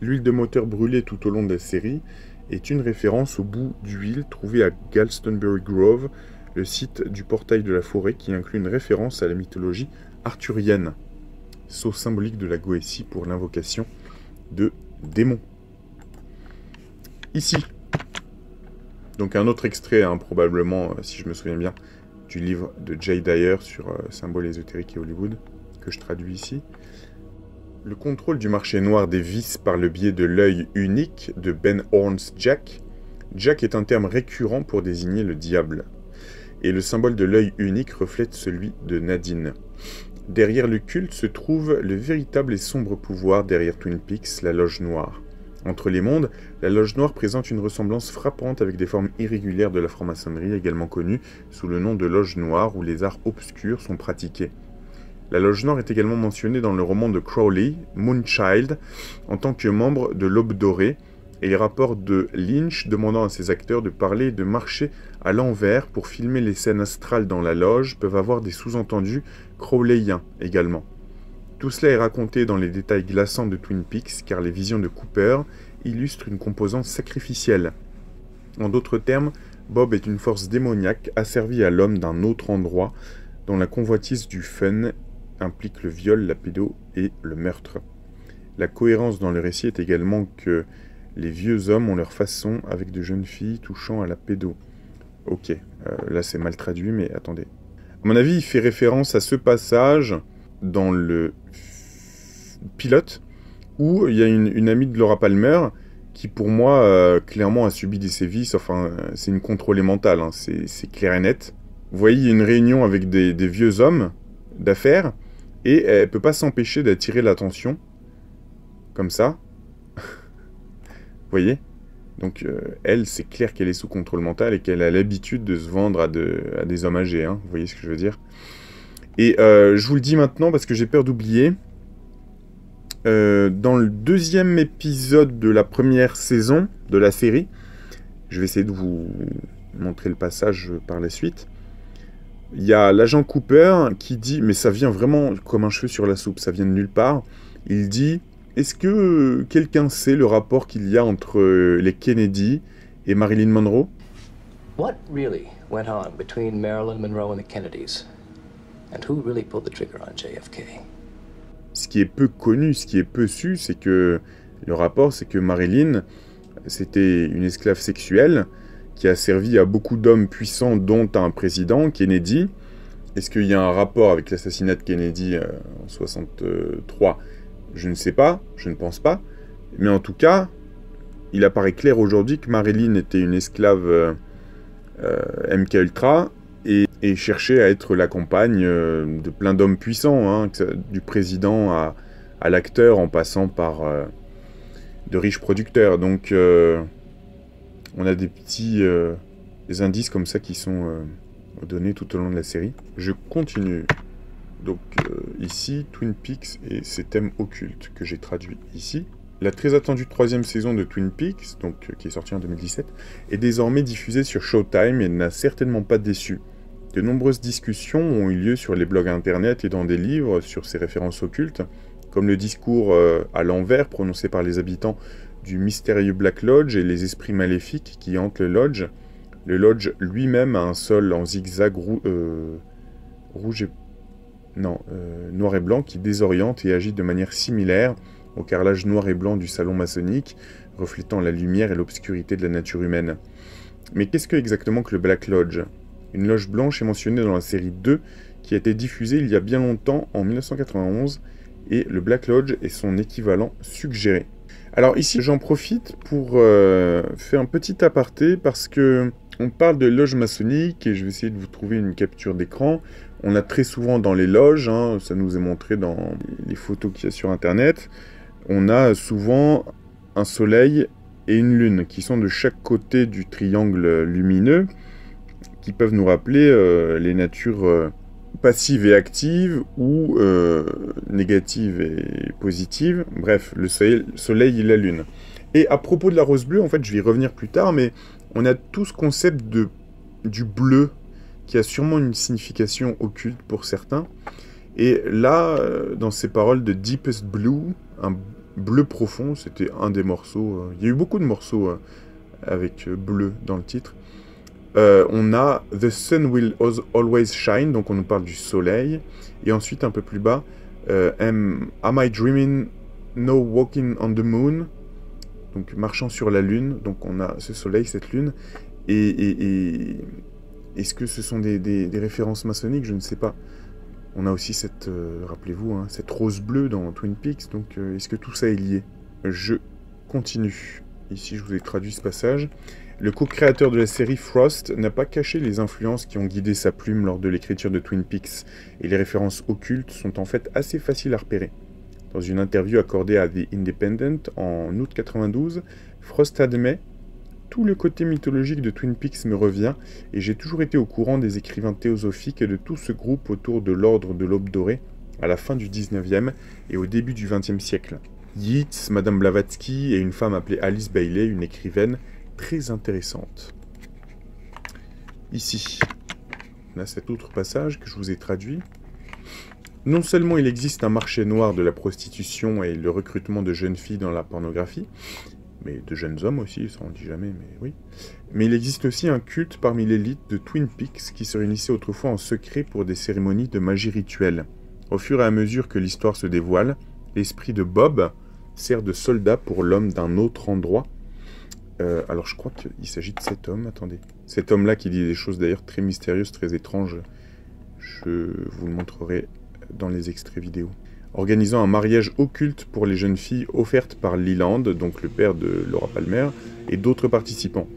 L'huile de moteur brûlée tout au long de la série est une référence au bout d'huile trouvé à Glastonbury Grove, le site du portail de la forêt qui inclut une référence à la mythologie arthurienne. Sceau symbolique de la Goétie pour l'invocation de démons. Ici, donc un autre extrait, hein, probablement, si je me souviens bien, du livre de Jay Dyer sur Symboles ésotériques et Hollywood, que je traduis ici. Le contrôle du marché noir des vices par le biais de l'œil unique de Ben Horn's Jack. Jack est un terme récurrent pour désigner le diable. Et le symbole de l'œil unique reflète celui de Nadine. Derrière le culte se trouve le véritable et sombre pouvoir derrière Twin Peaks, la Loge Noire. Entre les mondes, la Loge Noire présente une ressemblance frappante avec des formes irrégulières de la franc-maçonnerie, également connue sous le nom de Loge Noire, où les arts obscurs sont pratiqués. La Loge Noire est également mentionnée dans le roman de Crowley, Moonchild, en tant que membre de l'Aube Dorée, et les rapports de Lynch demandant à ses acteurs de parler et de marcher à l'envers pour filmer les scènes astrales dans la loge peuvent avoir des sous-entendus crowleyens également. Tout cela est raconté dans les détails glaçants de Twin Peaks, car les visions de Cooper illustrent une composante sacrificielle. En d'autres termes, Bob est une force démoniaque asservie à l'homme d'un autre endroit, dont la convoitise du fun implique le viol, la pédo et le meurtre. La cohérence dans le récit est également que les vieux hommes ont leur façon avec de jeunes filles touchant à la pédo. Ok, là c'est mal traduit, mais attendez. À mon avis, il fait référence à ce passage dans le pilote, où il y a une amie de Laura Palmer qui, pour moi, clairement a subi des sévices. Enfin, c'est une contrôlée mentale, hein, c'est clair et net. Vous voyez, il y a une réunion avec des vieux hommes d'affaires, et elle peut pas s'empêcher d'attirer l'attention, comme ça. Vous voyez? Donc, elle, c'est clair qu'elle est sous contrôle mental et qu'elle a l'habitude de se vendre à des hommes âgés, hein, vous voyez ce que je veux dire? Et je vous le dis maintenant parce que j'ai peur d'oublier. Dans le deuxième épisode de la première saison de la série, je vais essayer de vous montrer le passage par la suite. Il y a l'agent Cooper qui dit, mais ça vient vraiment comme un cheveu sur la soupe, ça vient de nulle part. Il dit, est-ce que quelqu'un sait le rapport qu'il y a entre les Kennedy et Marilyn Monroe? What really went on between Marilyn Monroe and the Kennedys? And who really pulled the trigger on JFK? Ce qui est peu connu, ce qui est peu su, c'est que le rapport, c'est que Marilyn, c'était une esclave sexuelle qui a servi à beaucoup d'hommes puissants, dont un président, Kennedy. Est-ce qu'il y a un rapport avec l'assassinat de Kennedy en 63? Je ne sais pas, je ne pense pas. Mais en tout cas, il apparaît clair aujourd'hui que Marilyn était une esclave MKUltra et cherchait à être la compagne de plein d'hommes puissants, hein, du président à l'acteur, en passant par de riches producteurs. Donc, on a des petits des indices comme ça qui sont donnés tout au long de la série. Je continue. Donc, ici, Twin Peaks et ses thèmes occultes que j'ai traduits ici. La très attendue 3e saison de Twin Peaks, donc, qui est sortie en 2017, est désormais diffusée sur Showtime et n'a certainement pas déçu. De nombreuses discussions ont eu lieu sur les blogs internet et dans des livres sur ces références occultes, comme le discours à l'envers prononcé par les habitants du mystérieux Black Lodge et les esprits maléfiques qui hantent le Lodge. Le Lodge lui-même a un sol en zigzag noir et blanc qui désoriente et agit de manière similaire au carrelage noir et blanc du salon maçonnique, reflétant la lumière et l'obscurité de la nature humaine. Mais qu'est-ce que exactement que le Black Lodge? Une loge blanche est mentionnée dans la série 2, qui a été diffusé il y a bien longtemps, en 1991, et le Black Lodge est son équivalent suggéré. Alors ici, j'en profite pour faire un petit aparté, parce que on parle de loge maçonnique, et je vais essayer de vous trouver une capture d'écran. On a très souvent dans les loges, hein, ça nous est montré dans les photos qu'il y a sur Internet, on a souvent un soleil et une lune qui sont de chaque côté du triangle lumineux, qui peuvent nous rappeler les natures passives et actives, ou négatives et positives. Bref, le soleil et la lune. Et à propos de la rose bleue, en fait, je vais y revenir plus tard, mais on a tout ce concept du bleu, qui a sûrement une signification occulte pour certains. Et là, dans ces paroles de Deepest Blue, un bleu profond, c'était un des morceaux. Il y a eu beaucoup de morceaux avec bleu dans le titre. On a The Sun Will Always Shine, donc on nous parle du soleil. Et ensuite, un peu plus bas, Am I Dreaming? No Walking on the Moon. Donc marchant sur la lune. Donc on a ce soleil, cette lune. Et est-ce que ce sont des références maçonniques? Je ne sais pas. On a aussi cette, rappelez-vous, hein, cette rose bleue dans Twin Peaks. Donc est-ce que tout ça est lié? Je continue. Ici, je vous ai traduit ce passage. Le co-créateur de la série, Frost, n'a pas caché les influences qui ont guidé sa plume lors de l'écriture de Twin Peaks, et les références occultes sont en fait assez faciles à repérer. Dans une interview accordée à The Independent en août 92, Frost admet « Tout le côté mythologique de Twin Peaks me revient, et j'ai toujours été au courant des écrivains théosophiques et de tout ce groupe autour de l'ordre de l'Aube dorée, à la fin du 19e et au début du 20e siècle. Yeats, Madame Blavatsky et une femme appelée Alice Bailey, une écrivaine très intéressante. » Ici, on a cet autre passage que je vous ai traduit. Non seulement il existe un marché noir de la prostitution et le recrutement de jeunes filles dans la pornographie, mais de jeunes hommes aussi, ça on dit jamais, mais oui. Mais il existe aussi un culte parmi l'élite de Twin Peaks qui se réunissait autrefois en secret pour des cérémonies de magie rituelle. Au fur et à mesure que l'histoire se dévoile, l'esprit de Bob sert de soldat pour l'homme d'un autre endroit. Alors je crois qu'il s'agit de cet homme, attendez. Cet homme-là qui dit des choses d'ailleurs très mystérieuses, très étranges. Je vous le montrerai dans les extraits vidéo. Organisant un mariage occulte pour les jeunes filles offertes par Leland, donc le père de Laura Palmer, et d'autres participants.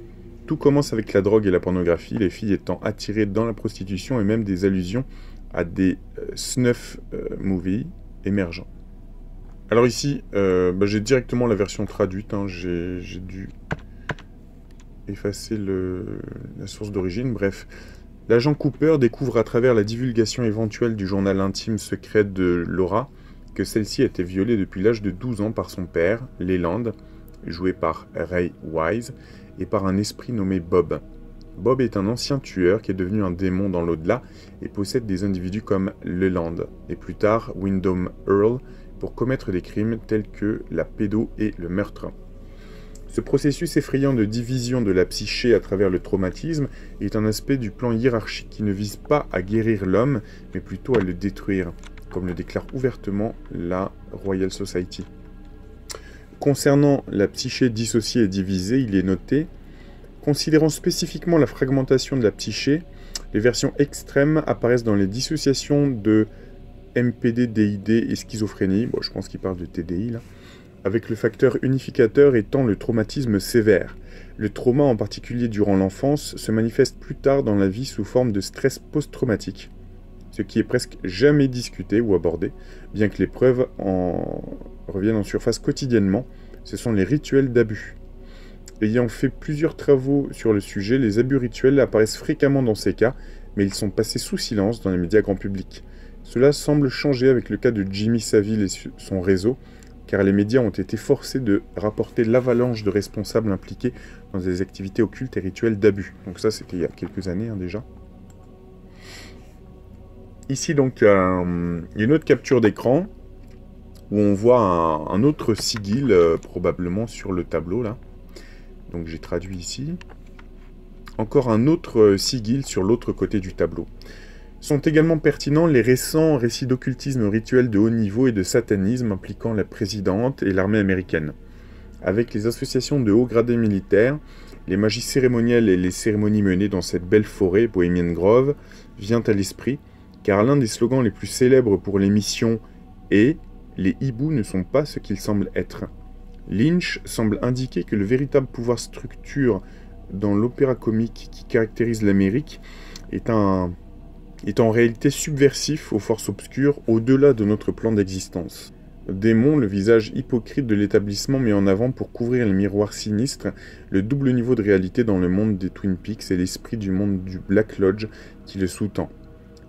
Tout commence avec la drogue et la pornographie, les filles étant attirées dans la prostitution et même des allusions à des snuff movies émergents. Alors ici, j'ai directement la version traduite, hein, j'ai dû effacer la source d'origine, bref. L'agent Cooper découvre à travers la divulgation éventuelle du journal intime secret de Laura que celle-ci a été violée depuis l'âge de 12 ans par son père, Leland, joué par Ray Wise, et par un esprit nommé Bob. Bob est un ancien tueur qui est devenu un démon dans l'au-delà et possède des individus comme Leland, et plus tard Wyndham Earl, pour commettre des crimes tels que la pédo et le meurtre. Ce processus effrayant de division de la psyché à travers le traumatisme est un aspect du plan hiérarchique qui ne vise pas à guérir l'homme, mais plutôt à le détruire, comme le déclare ouvertement la Royal Society. Concernant la psyché dissociée et divisée, il est noté « Considérant spécifiquement la fragmentation de la psyché, les versions extrêmes apparaissent dans les dissociations de MPD, DID et schizophrénie. » Bon, je pense qu'il parle de TDI, là. Avec le facteur unificateur étant le traumatisme sévère. Le trauma, en particulier durant l'enfance, se manifeste plus tard dans la vie sous forme de stress post-traumatique, ce qui est presque jamais discuté ou abordé, bien que les preuves reviennent en surface quotidiennement. Ce sont les rituels d'abus. Ayant fait plusieurs travaux sur le sujet, les abus rituels apparaissent fréquemment dans ces cas, mais ils sont passés sous silence dans les médias grand public. Cela semble changer avec le cas de Jimmy Savile et son réseau, car les médias ont été forcés de rapporter l'avalanche de responsables impliqués dans des activités occultes et rituels d'abus. Donc ça, c'était il y a quelques années déjà. Ici, donc, il y a une autre capture d'écran, où on voit un autre sigil, probablement sur le tableau, là. Donc j'ai traduit ici. Encore un autre sigil sur l'autre côté du tableau. Sont également pertinents les récents récits d'occultisme rituel de haut niveau et de satanisme impliquant la présidente et l'armée américaine. Avec les associations de haut gradés militaires, les magies cérémonielles et les cérémonies menées dans cette belle forêt, Bohemian Grove, vient à l'esprit, car l'un des slogans les plus célèbres pour l'émission est « Les hiboux ne sont pas ce qu'ils semblent être ». Lynch semble indiquer que le véritable pouvoir structure dans l'opéra comique qui caractérise l'Amérique est en réalité subversif aux forces obscures au-delà de notre plan d'existence. Démon, le visage hypocrite de l'établissement met en avant pour couvrir les miroirs sinistres le double niveau de réalité dans le monde des Twin Peaks et l'esprit du monde du Black Lodge qui le sous-tend.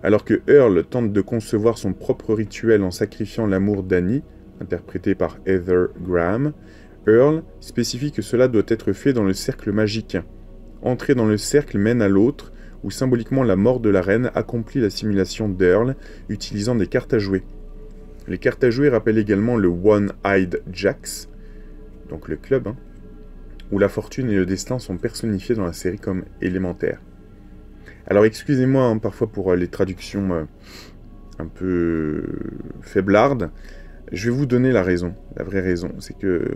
Alors que Earl tente de concevoir son propre rituel en sacrifiant l'amour d'Annie, interprété par Heather Graham, Earl spécifie que cela doit être fait dans le cercle magique. Entrer dans le cercle mène à l'autre, où symboliquement la mort de la reine accomplit la simulation d'Earl utilisant des cartes à jouer. Les cartes à jouer rappellent également le One-Eyed Jacks, donc le club, où la fortune et le destin sont personnifiés dans la série comme élémentaires. Alors excusez-moi parfois pour les traductions un peu faiblardes, je vais vous donner la raison, la vraie raison. C'est que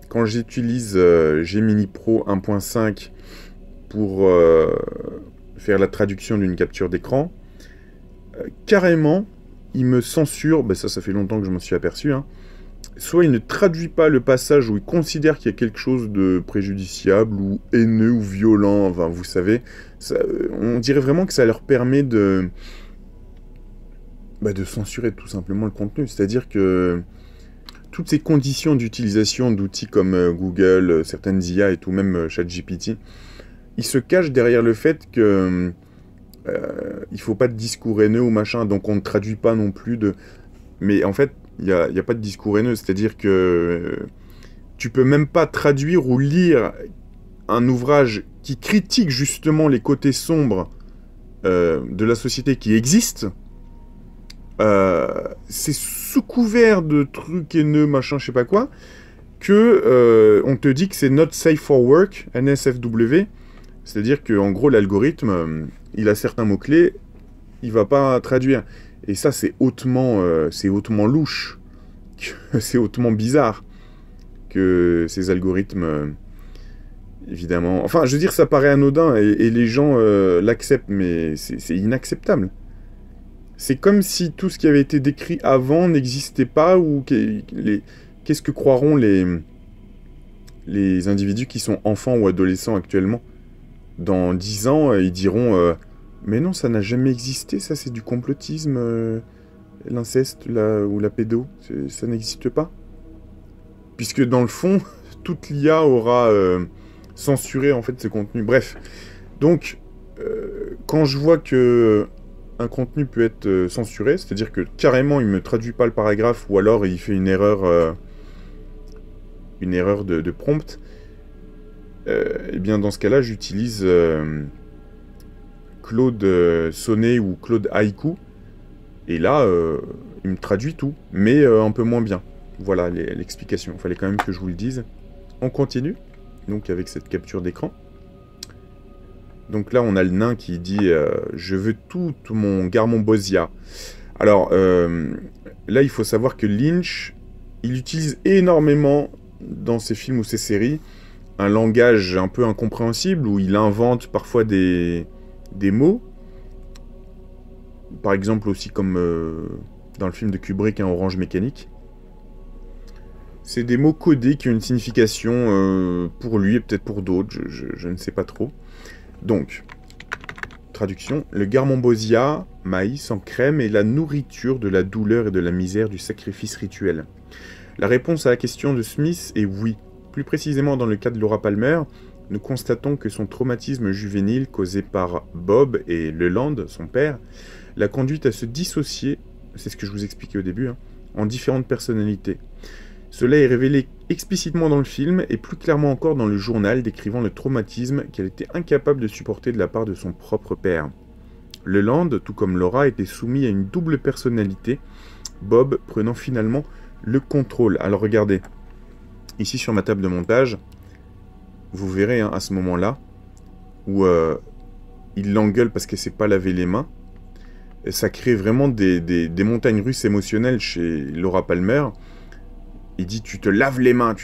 quand j'utilise Gemini Pro 1.5 pour faire la traduction d'une capture d'écran, carrément, il me censure, ça fait longtemps que je m'en suis aperçu, soit il ne traduit pas le passage où il considère qu'il y a quelque chose de préjudiciable, ou haineux, ou violent, enfin vous savez, on dirait vraiment que ça leur permet de censurer tout simplement le contenu, c'est-à-dire que toutes ces conditions d'utilisation d'outils comme Google, certaines IA et tout, même ChatGPT, ils se cachent derrière le fait que il faut pas de discours haineux ou machin, donc on ne traduit pas non plus de... Mais en fait, il n'y a pas de discours haineux, c'est-à-dire que tu peux même pas traduire ou lire un ouvrage qui critique justement les côtés sombres de la société qui existe. C'est sous couvert de trucs haineux, machin, je sais pas quoi, que on te dit que c'est not safe for work, NSFW, c'est-à-dire que en gros l'algorithme, il a certains mots-clés, il va pas traduire. Et ça, c'est hautement louche, c'est hautement bizarre que ces algorithmes, évidemment... Enfin, je veux dire, ça paraît anodin et les gens l'acceptent, mais c'est inacceptable. C'est comme si tout ce qui avait été décrit avant n'existait pas, ou qu'est-ce que croiront les individus qui sont enfants ou adolescents actuellement? Dans 10 ans, ils diront mais non, ça n'a jamais existé, ça c'est du complotisme, l'inceste ou la pédo, ça n'existe pas. Puisque dans le fond, toute l'IA aura censuré en fait ce contenu. Bref, donc quand je vois que un contenu peut être censuré, c'est-à-dire que carrément il me traduit pas le paragraphe, ou alors il fait une erreur de prompt, et bien dans ce cas-là, j'utilise Claude Sonnet ou Claude Haïku, et là, il me traduit tout, mais un peu moins bien. Voilà l'explication, il fallait quand même que je vous le dise. On continue, donc avec cette capture d'écran. Donc là, on a le nain qui dit je veux tout mon Garmon Bosia. Alors, là, il faut savoir que Lynch, il utilise énormément, dans ses films ou ses séries, un langage un peu incompréhensible, où il invente parfois des mots. Par exemple, aussi comme dans le film de Kubrick, Orange Mécanique. C'est des mots codés qui ont une signification pour lui et peut-être pour d'autres, je ne sais pas trop. Donc, traduction, le Garmonbosia, maïs en crème, est la nourriture de la douleur et de la misère du sacrifice rituel. La réponse à la question de Smith est oui. Plus précisément dans le cas de Laura Palmer, nous constatons que son traumatisme juvénile causé par Bob et Leland, son père, l'a conduite à se dissocier, c'est ce que je vous expliquais au début, en différentes personnalités. Cela est révélé explicitement dans le film, et plus clairement encore dans le journal décrivant le traumatisme qu'elle était incapable de supporter de la part de son propre père. Leland, tout comme Laura, était soumis à une double personnalité, Bob prenant finalement le contrôle. Alors regardez, ici sur ma table de montage, vous verrez à ce moment-là, où il l'engueule parce qu'elle ne s'est pas lavé les mains. Et ça crée vraiment des montagnes russes émotionnelles chez Laura Palmer. Il dit « tu te laves les mains »,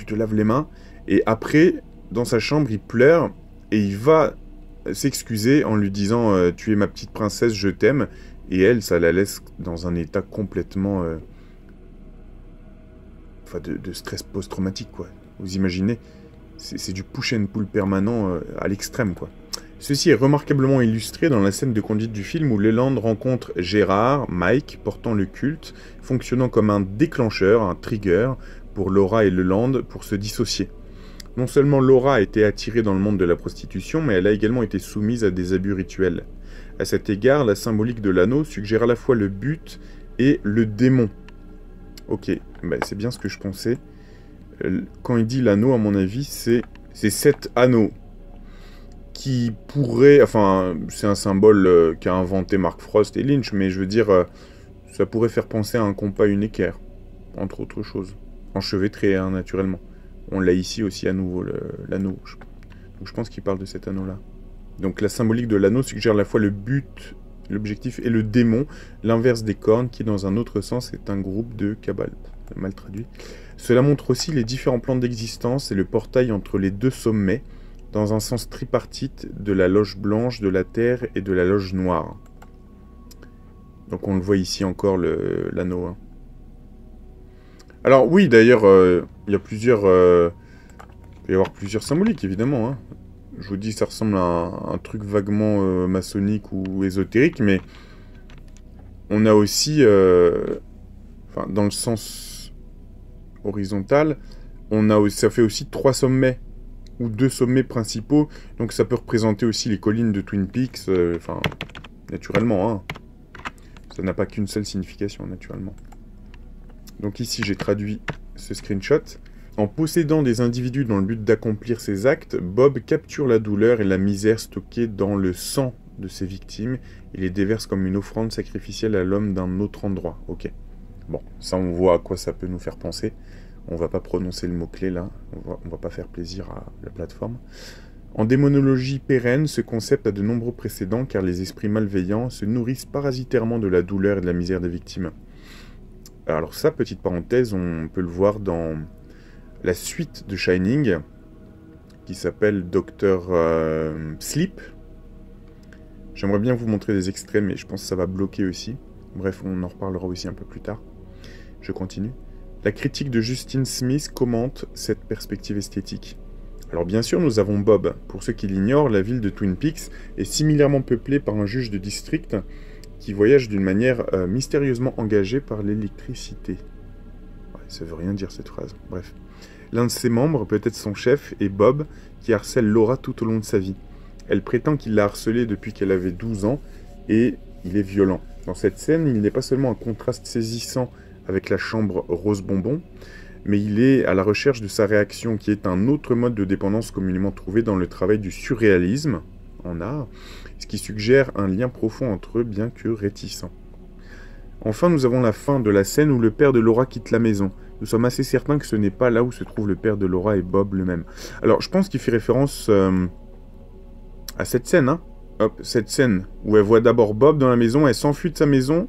et après, dans sa chambre, il pleure, et il va s'excuser en lui disant « Tu es ma petite princesse, je t'aime ». Et elle, ça la laisse dans un état complètement... Enfin, de stress post-traumatique, quoi. Vous imaginez? C'est du push and pull permanent à l'extrême, quoi. Ceci est remarquablement illustré dans la scène de conduite du film où Leland rencontre Gérard, Mike, portant le culte, fonctionnant comme un déclencheur, un trigger, pour Laura et Leland pour se dissocier. Non seulement Laura a été attirée dans le monde de la prostitution, mais elle a également été soumise à des abus rituels. À cet égard, la symbolique de l'anneau suggère à la fois le but et le démon. Ok, bah c'est bien ce que je pensais. Quand il dit l'anneau, à mon avis, c'est 7 anneaux. Qui pourrait... Enfin, c'est un symbole qu'a inventé Mark Frost et Lynch, mais je veux dire, ça pourrait faire penser à un compas unéquerre, entre autres choses. Enchevêtré, hein, naturellement. On l'a ici aussi à nouveau, l'anneau. Donc je pense qu'il parle de cet anneau-là. Donc la symbolique de l'anneau suggère à la fois le but, l'objectif et le démon, l'inverse des cornes, qui dans un autre sens est un groupe de cabales. Mal traduit. Cela montre aussi les différents plans d'existence et le portail entre les deux sommets, dans un sens tripartite de la loge blanche, de la terre et de la loge noire. Donc on le voit ici encore, l'anneau. Hein. Alors oui, d'ailleurs, il y a plusieurs... il peut y avoir plusieurs symboliques, évidemment. Hein. Je vous dis, ça ressemble à un truc vaguement maçonnique ou ésotérique, mais on a aussi... enfin, dans le sens horizontal, ça fait aussi 3 sommets. Ou 2 sommets principaux, donc ça peut représenter aussi les collines de Twin Peaks, enfin, naturellement, hein. Ça n'a pas qu'une seule signification, naturellement. Donc ici, j'ai traduit ce screenshot. En possédant des individus dans le but d'accomplir ces actes, Bob capture la douleur et la misère stockées dans le sang de ses victimes et les déverse comme une offrande sacrificielle à l'homme d'un autre endroit. Ok. Bon, ça on voit à quoi ça peut nous faire penser. On va pas prononcer le mot-clé là, on va pas faire plaisir à la plateforme. En démonologie pérenne, ce concept a de nombreux précédents car les esprits malveillants se nourrissent parasitairement de la douleur et de la misère des victimes. Alors ça, petite parenthèse, on peut le voir dans la suite de Shining, qui s'appelle Dr. Sleep. J'aimerais bien vous montrer des extraits, mais je pense que ça va bloquer aussi. Bref, on en reparlera aussi un peu plus tard. Je continue. La critique de Justin Smith commente cette perspective esthétique. Alors bien sûr, nous avons Bob. Pour ceux qui l'ignorent, la ville de Twin Peaks est similairement peuplée par un juge de district qui voyage d'une manière mystérieusement engagée par l'électricité. Ouais, ça veut rien dire cette phrase. Bref. L'un de ses membres, peut-être son chef, est Bob, qui harcèle Laura tout au long de sa vie. Elle prétend qu'il l'a harcelée depuis qu'elle avait 12 ans, et il est violent. Dans cette scène, il n'est pas seulement un contraste saisissant avec la chambre rose bonbon, mais il est à la recherche de sa réaction, qui est un autre mode de dépendance communément trouvé dans le travail du surréalisme en art, ce qui suggère un lien profond entre eux, bien que réticent. Enfin, nous avons la fin de la scène où le père de Laura quitte la maison. Nous sommes assez certains que ce n'est pas là où se trouve le père de Laura et Bob le même. Alors, je pense qu'il fait référence à cette scène, hein. Hop, cette scène où elle voit d'abord Bob dans la maison, elle s'enfuit de sa maison,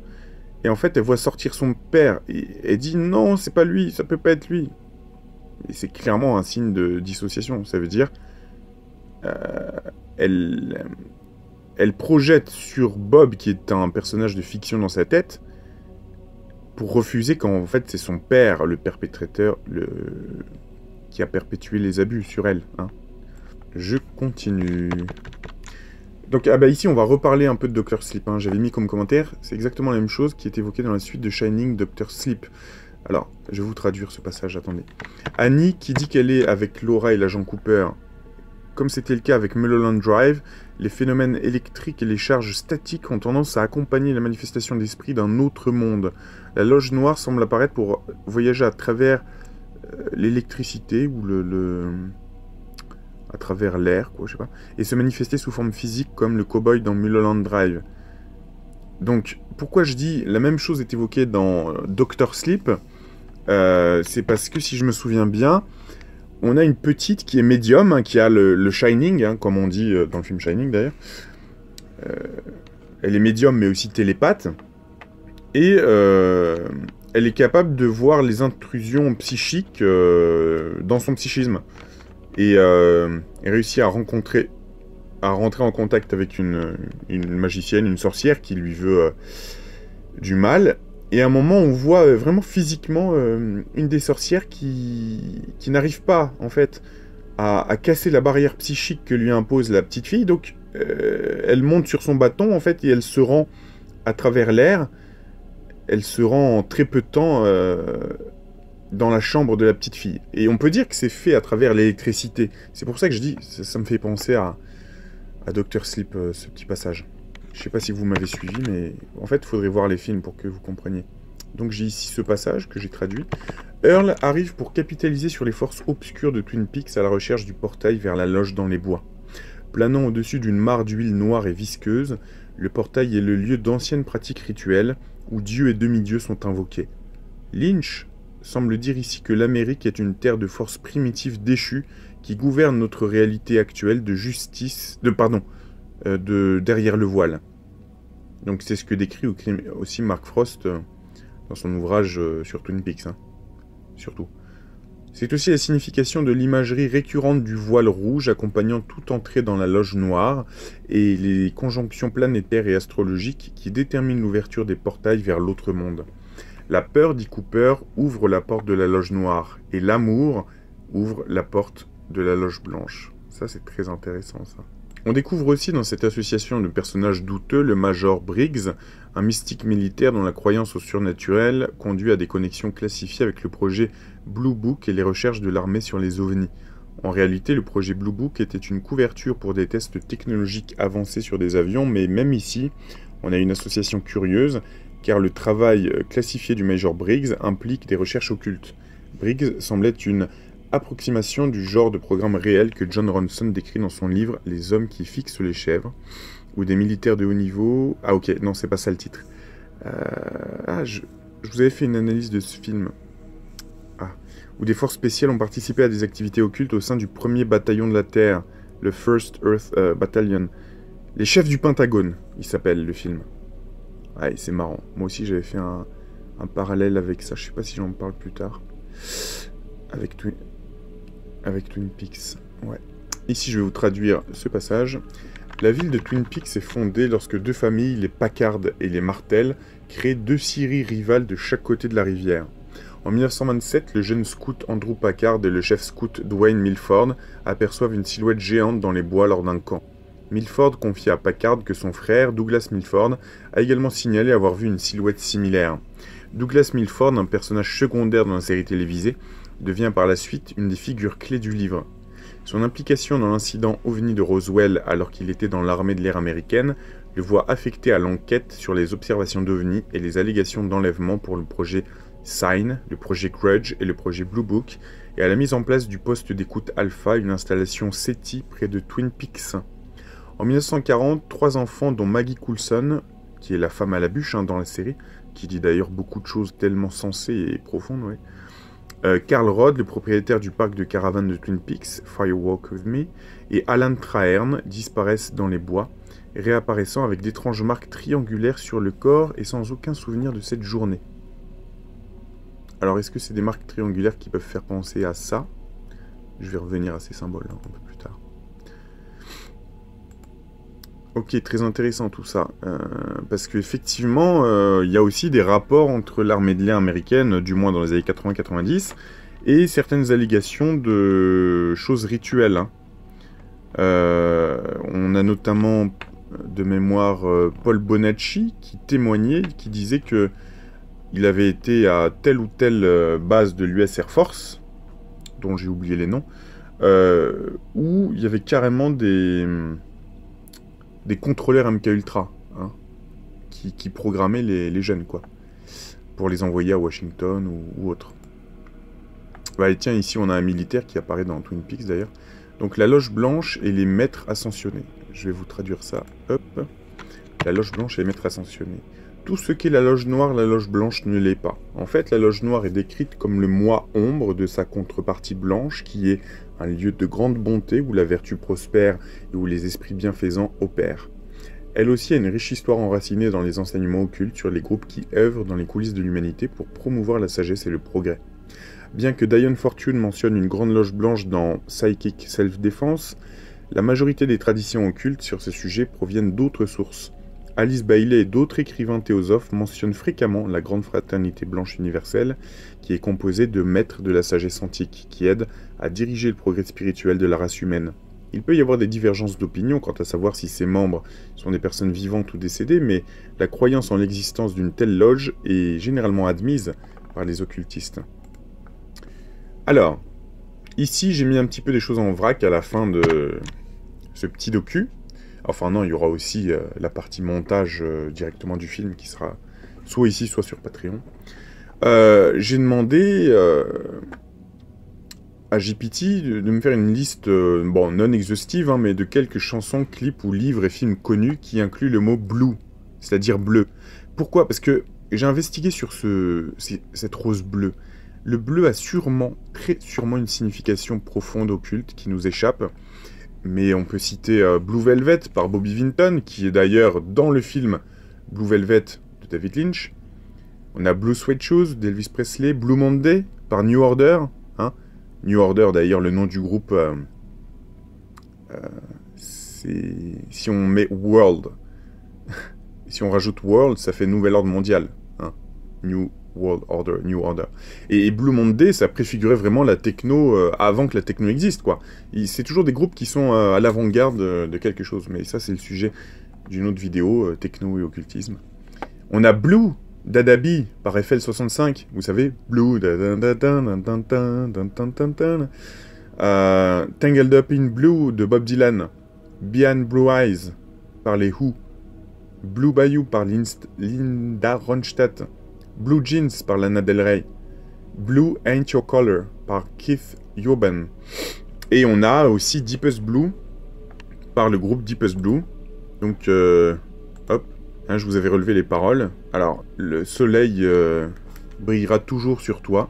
et en fait, elle voit sortir son père, et elle dit « Non, c'est pas lui, ça peut pas être lui ». Et c'est clairement un signe de dissociation, ça veut dire... elle projette sur Bob, qui est un personnage de fiction dans sa tête, pour refuser qu'en fait, c'est son père, le perpétrateur, qui a perpétué les abus sur elle. Hein. Je continue... Donc ici on va reparler un peu de Dr. Sleep, hein. J'avais mis comme commentaire, c'est exactement la même chose qui est évoquée dans la suite de Shining, Dr. Sleep. Alors, je vais vous traduire ce passage, attendez. Annie, qui dit qu'elle est avec Laura et l'agent Cooper, comme c'était le cas avec Mulholland Drive, les phénomènes électriques et les charges statiques ont tendance à accompagner la manifestation d'esprit d'un autre monde. La loge noire semble apparaître pour voyager à travers l'électricité ou à travers l'air, quoi, je sais pas, et se manifester sous forme physique comme le cow-boy dans Mulholland Drive. Donc, pourquoi je dis la même chose est évoquée dans Dr. Sleep, c'est parce que si je me souviens bien, on a une petite qui est médium, hein, qui a le Shining, hein, comme on dit dans le film Shining d'ailleurs. Elle est médium mais aussi télépathe, et elle est capable de voir les intrusions psychiques dans son psychisme. Et réussit à rencontrer à rentrer en contact avec une magicienne, une sorcière qui lui veut du mal. Et à un moment, on voit vraiment physiquement une des sorcières qui n'arrive pas, en fait, à casser la barrière psychique que lui impose la petite fille. Donc, elle monte sur son bâton, en fait, et elle se rend à travers l'air. Elle se rend en très peu de temps dans la chambre de la petite fille. Et on peut dire que c'est fait à travers l'électricité. C'est pour ça que je dis, ça me fait penser à Dr. Sleep, ce petit passage. Je sais pas si vous m'avez suivi, mais en fait, il faudrait voir les films pour que vous compreniez. Donc j'ai ici ce passage que j'ai traduit. Earl arrive pour capitaliser sur les forces obscures de Twin Peaks à la recherche du portail vers la loge dans les bois. Planant au-dessus d'une mare d'huile noire et visqueuse, le portail est le lieu d'anciennes pratiques rituelles où dieux et demi-dieux sont invoqués. Lynch semble dire ici que l'Amérique est une terre de forces primitives déchues qui gouverne notre réalité actuelle de justice, derrière le voile. Donc c'est ce que décrit aussi Mark Frost dans son ouvrage sur Twin Peaks, hein. Surtout. C'est aussi la signification de l'imagerie récurrente du voile rouge accompagnant toute entrée dans la loge noire et les conjonctions planétaires et astrologiques qui déterminent l'ouverture des portails vers l'autre monde. La peur, dit Cooper, ouvre la porte de la loge noire et l'amour ouvre la porte de la loge blanche. Ça, c'est très intéressant, ça. On découvre aussi dans cette association de personnages douteux le Major Briggs, un mystique militaire dont la croyance au surnaturel conduit à des connexions classifiées avec le projet Blue Book et les recherches de l'armée sur les ovnis. En réalité, le projet Blue Book était une couverture pour des tests technologiques avancés sur des avions, mais même ici, on a une association curieuse, car le travail classifié du Major Briggs implique des recherches occultes. Briggs semble être une approximation du genre de programme réel que John Ronson décrit dans son livre « Les hommes qui fixent les chèvres », où des militaires de haut niveau... Ah ok, non, c'est pas ça le titre. Je vous avais fait une analyse de ce film. Où des forces spéciales ont participé à des activités occultes au sein du premier bataillon de la Terre, le First Earth Battalion. Les chefs du Pentagone, il s'appelle le film. Ouais, c'est marrant. Moi aussi, j'avais fait un parallèle avec ça. Je sais pas si j'en parle plus tard. Avec Twin Peaks. Ouais. Ici, je vais vous traduire ce passage. La ville de Twin Peaks est fondée lorsque deux familles, les Packard et les Martel, créent deux scieries rivales de chaque côté de la rivière. En 1927, le jeune scout Andrew Packard et le chef scout Dwayne Milford aperçoivent une silhouette géante dans les bois lors d'un camp. Milford confie à Packard que son frère, Douglas Milford, a également signalé avoir vu une silhouette similaire. Douglas Milford, un personnage secondaire dans la série télévisée, devient par la suite une des figures clés du livre. Son implication dans l'incident OVNI de Roswell alors qu'il était dans l'armée de l'air américaine le voit affecté à l'enquête sur les observations d'OVNI et les allégations d'enlèvement pour le projet Sign, le projet Grudge et le projet Blue Book, et à la mise en place du poste d'écoute Alpha, une installation SETI près de Twin Peaks. En 1940, 3 enfants dont Maggie Coulson, qui est la femme à la bûche dans la série, qui dit d'ailleurs beaucoup de choses tellement sensées et profondes, ouais. Carl Rodd, le propriétaire du parc de caravanes de Twin Peaks, Firewalk With Me, et Alan Traherne disparaissent dans les bois, réapparaissant avec d'étranges marques triangulaires sur le corps et sans aucun souvenir de cette journée. Alors, est-ce que c'est des marques triangulaires qui peuvent faire penser à ça? Je vais revenir à ces symboles un peu plus tard. Ok, très intéressant tout ça, parce qu'effectivement, il y a aussi des rapports entre l'armée de l'air américaine, du moins dans les années 80-90, et certaines allégations de choses rituelles. On a notamment de mémoire Paul Bonacci qui témoignait, qui disait que il avait été à telle ou telle base de l'US Air Force, dont j'ai oublié les noms, où il y avait carrément des contrôleurs MK-Ultra, qui programmaient les jeunes, quoi, pour les envoyer à Washington ou autre. Bah, et tiens, ici on a un militaire qui apparaît dans Twin Peaks d'ailleurs. Donc la loge blanche et les maîtres ascensionnés. Je vais vous traduire ça. Hop. La loge blanche et les maîtres ascensionnés. Tout ce qu'est la loge noire, la loge blanche ne l'est pas. En fait, la loge noire est décrite comme le moi ombre de sa contrepartie blanche, qui est un lieu de grande bonté où la vertu prospère et où les esprits bienfaisants opèrent. Elle aussi a une riche histoire enracinée dans les enseignements occultes sur les groupes qui œuvrent dans les coulisses de l'humanité pour promouvoir la sagesse et le progrès. Bien que Diane Fortune mentionne une grande loge blanche dans Psychic Self-Defense, La majorité des traditions occultes sur ce sujet proviennent d'autres sources. Alice Bailey et d'autres écrivains théosophes mentionnent fréquemment la grande fraternité blanche universelle, qui est composée de maîtres de la sagesse antique, qui aident à diriger le progrès spirituel de la race humaine. Il peut y avoir des divergences d'opinion quant à savoir si ces membres sont des personnes vivantes ou décédées, mais la croyance en l'existence d'une telle loge est généralement admise par les occultistes. Alors, ici j'ai mis un petit peu des choses en vrac à la fin de ce petit docu. Enfin non, il y aura aussi la partie montage directement du film qui sera soit ici, soit sur Patreon. J'ai demandé à GPT de me faire une liste, bon, non exhaustive, hein, mais de quelques chansons, clips ou livres et films connus qui incluent le mot blue, c'est-à-dire bleu. Pourquoi? Parce que j'ai investigué sur cette rose bleue. Le bleu a sûrement, très sûrement une signification profonde occulte qui nous échappe. Mais on peut citer Blue Velvet par Bobby Vinton, qui est d'ailleurs dans le film Blue Velvet de David Lynch. On a Blue Suede Shoes d'Elvis Presley, Blue Monday par New Order. Hein. New Order, d'ailleurs, le nom du groupe, c'est... Si on met World, si on rajoute World, ça fait Nouvel Ordre Mondial. Hein. New World Order, New Order. Et Blue Monday, ça préfigurait vraiment la techno avant que la techno existe, quoi. C'est toujours des groupes qui sont à l'avant-garde de quelque chose, mais ça, c'est le sujet d'une autre vidéo, techno et occultisme. On a Blue d'Adabi par FL65, vous savez, Blue, Tangled Up in Blue de Bob Dylan, Behind Blue Eyes par les Who, Blue Bayou par Linda Ronstadt, Blue Jeans par Lana Del Rey, Blue Ain't Your Color par Keith Urban. Et on a aussi Deepest Blue par le groupe Deepest Blue. Donc, hop, hein, je vous avais relevé les paroles. Alors, le soleil brillera toujours sur toi.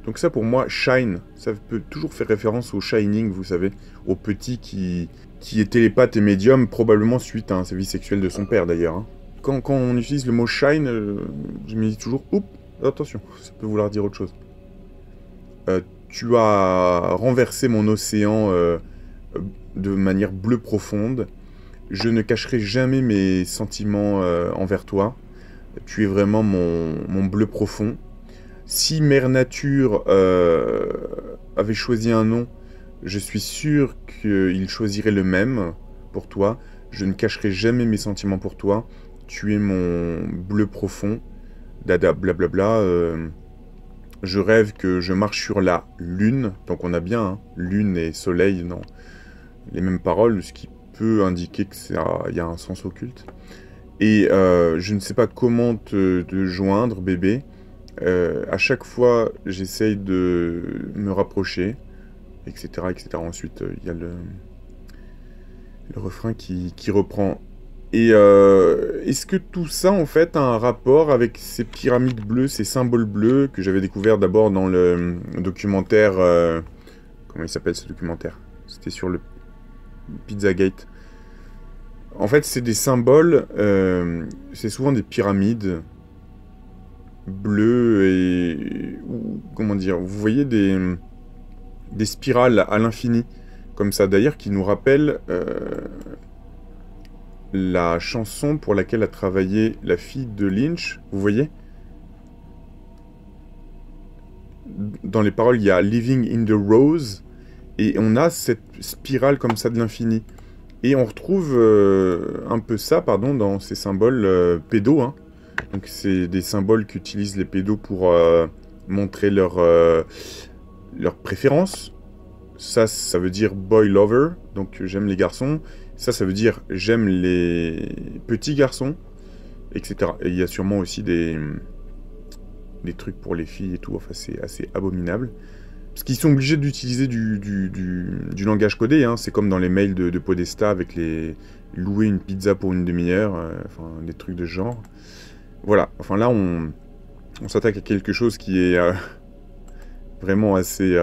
Donc ça, pour moi, Shine, ça peut toujours faire référence au Shining, vous savez, au petit qui est télépathe et médium, probablement suite à un service sexuel de son père, d'ailleurs. Hein. Quand on utilise le mot shine, je me dis toujours, oups, attention, ça peut vouloir dire autre chose. Tu as renversé mon océan de manière bleue profonde. Je ne cacherai jamais mes sentiments envers toi. Tu es vraiment mon bleu profond. Si Mère Nature avait choisi un nom, je suis sûr qu'il choisirait le même pour toi. Je ne cacherai jamais mes sentiments pour toi. Tu es mon bleu profond, dada blablabla. Je rêve que je marche sur la lune, donc on a bien hein, lune et soleil dans les mêmes paroles, ce qui peut indiquer qu'il y a un sens occulte. Et je ne sais pas comment te joindre, bébé. À chaque fois, j'essaye de me rapprocher, etc. etc. Ensuite, il y a le refrain qui reprend. Et est-ce que tout ça, en fait, a un rapport avec ces pyramides bleues, ces symboles bleus que j'avais découvert d'abord dans le documentaire... comment il s'appelle ce documentaire? C'était sur le Pizzagate. En fait, c'est des symboles, c'est souvent des pyramides bleues et... comment dire? Vous voyez des spirales à l'infini, comme ça, d'ailleurs, qui nous rappellent... la chanson pour laquelle a travaillé la fille de Lynch, vous voyez? Dans les paroles, il y a Living in the Rose, et on a cette spirale comme ça de l'infini. Et on retrouve un peu ça, pardon, dans ces symboles pédos. Hein. Donc c'est des symboles qu'utilisent les pédos pour montrer leur préférence. Ça veut dire boy lover, donc j'aime les garçons. Ça veut dire j'aime les petits garçons, etc. Et il y a sûrement aussi des trucs pour les filles et tout. Enfin, c'est assez abominable. Parce qu'ils sont obligés d'utiliser du langage codé. Hein. C'est comme dans les mails de Podesta avec les louer une pizza pour une demi-heure. Enfin, des trucs de ce genre. Voilà. Enfin, là, on s'attaque à quelque chose qui est vraiment assez...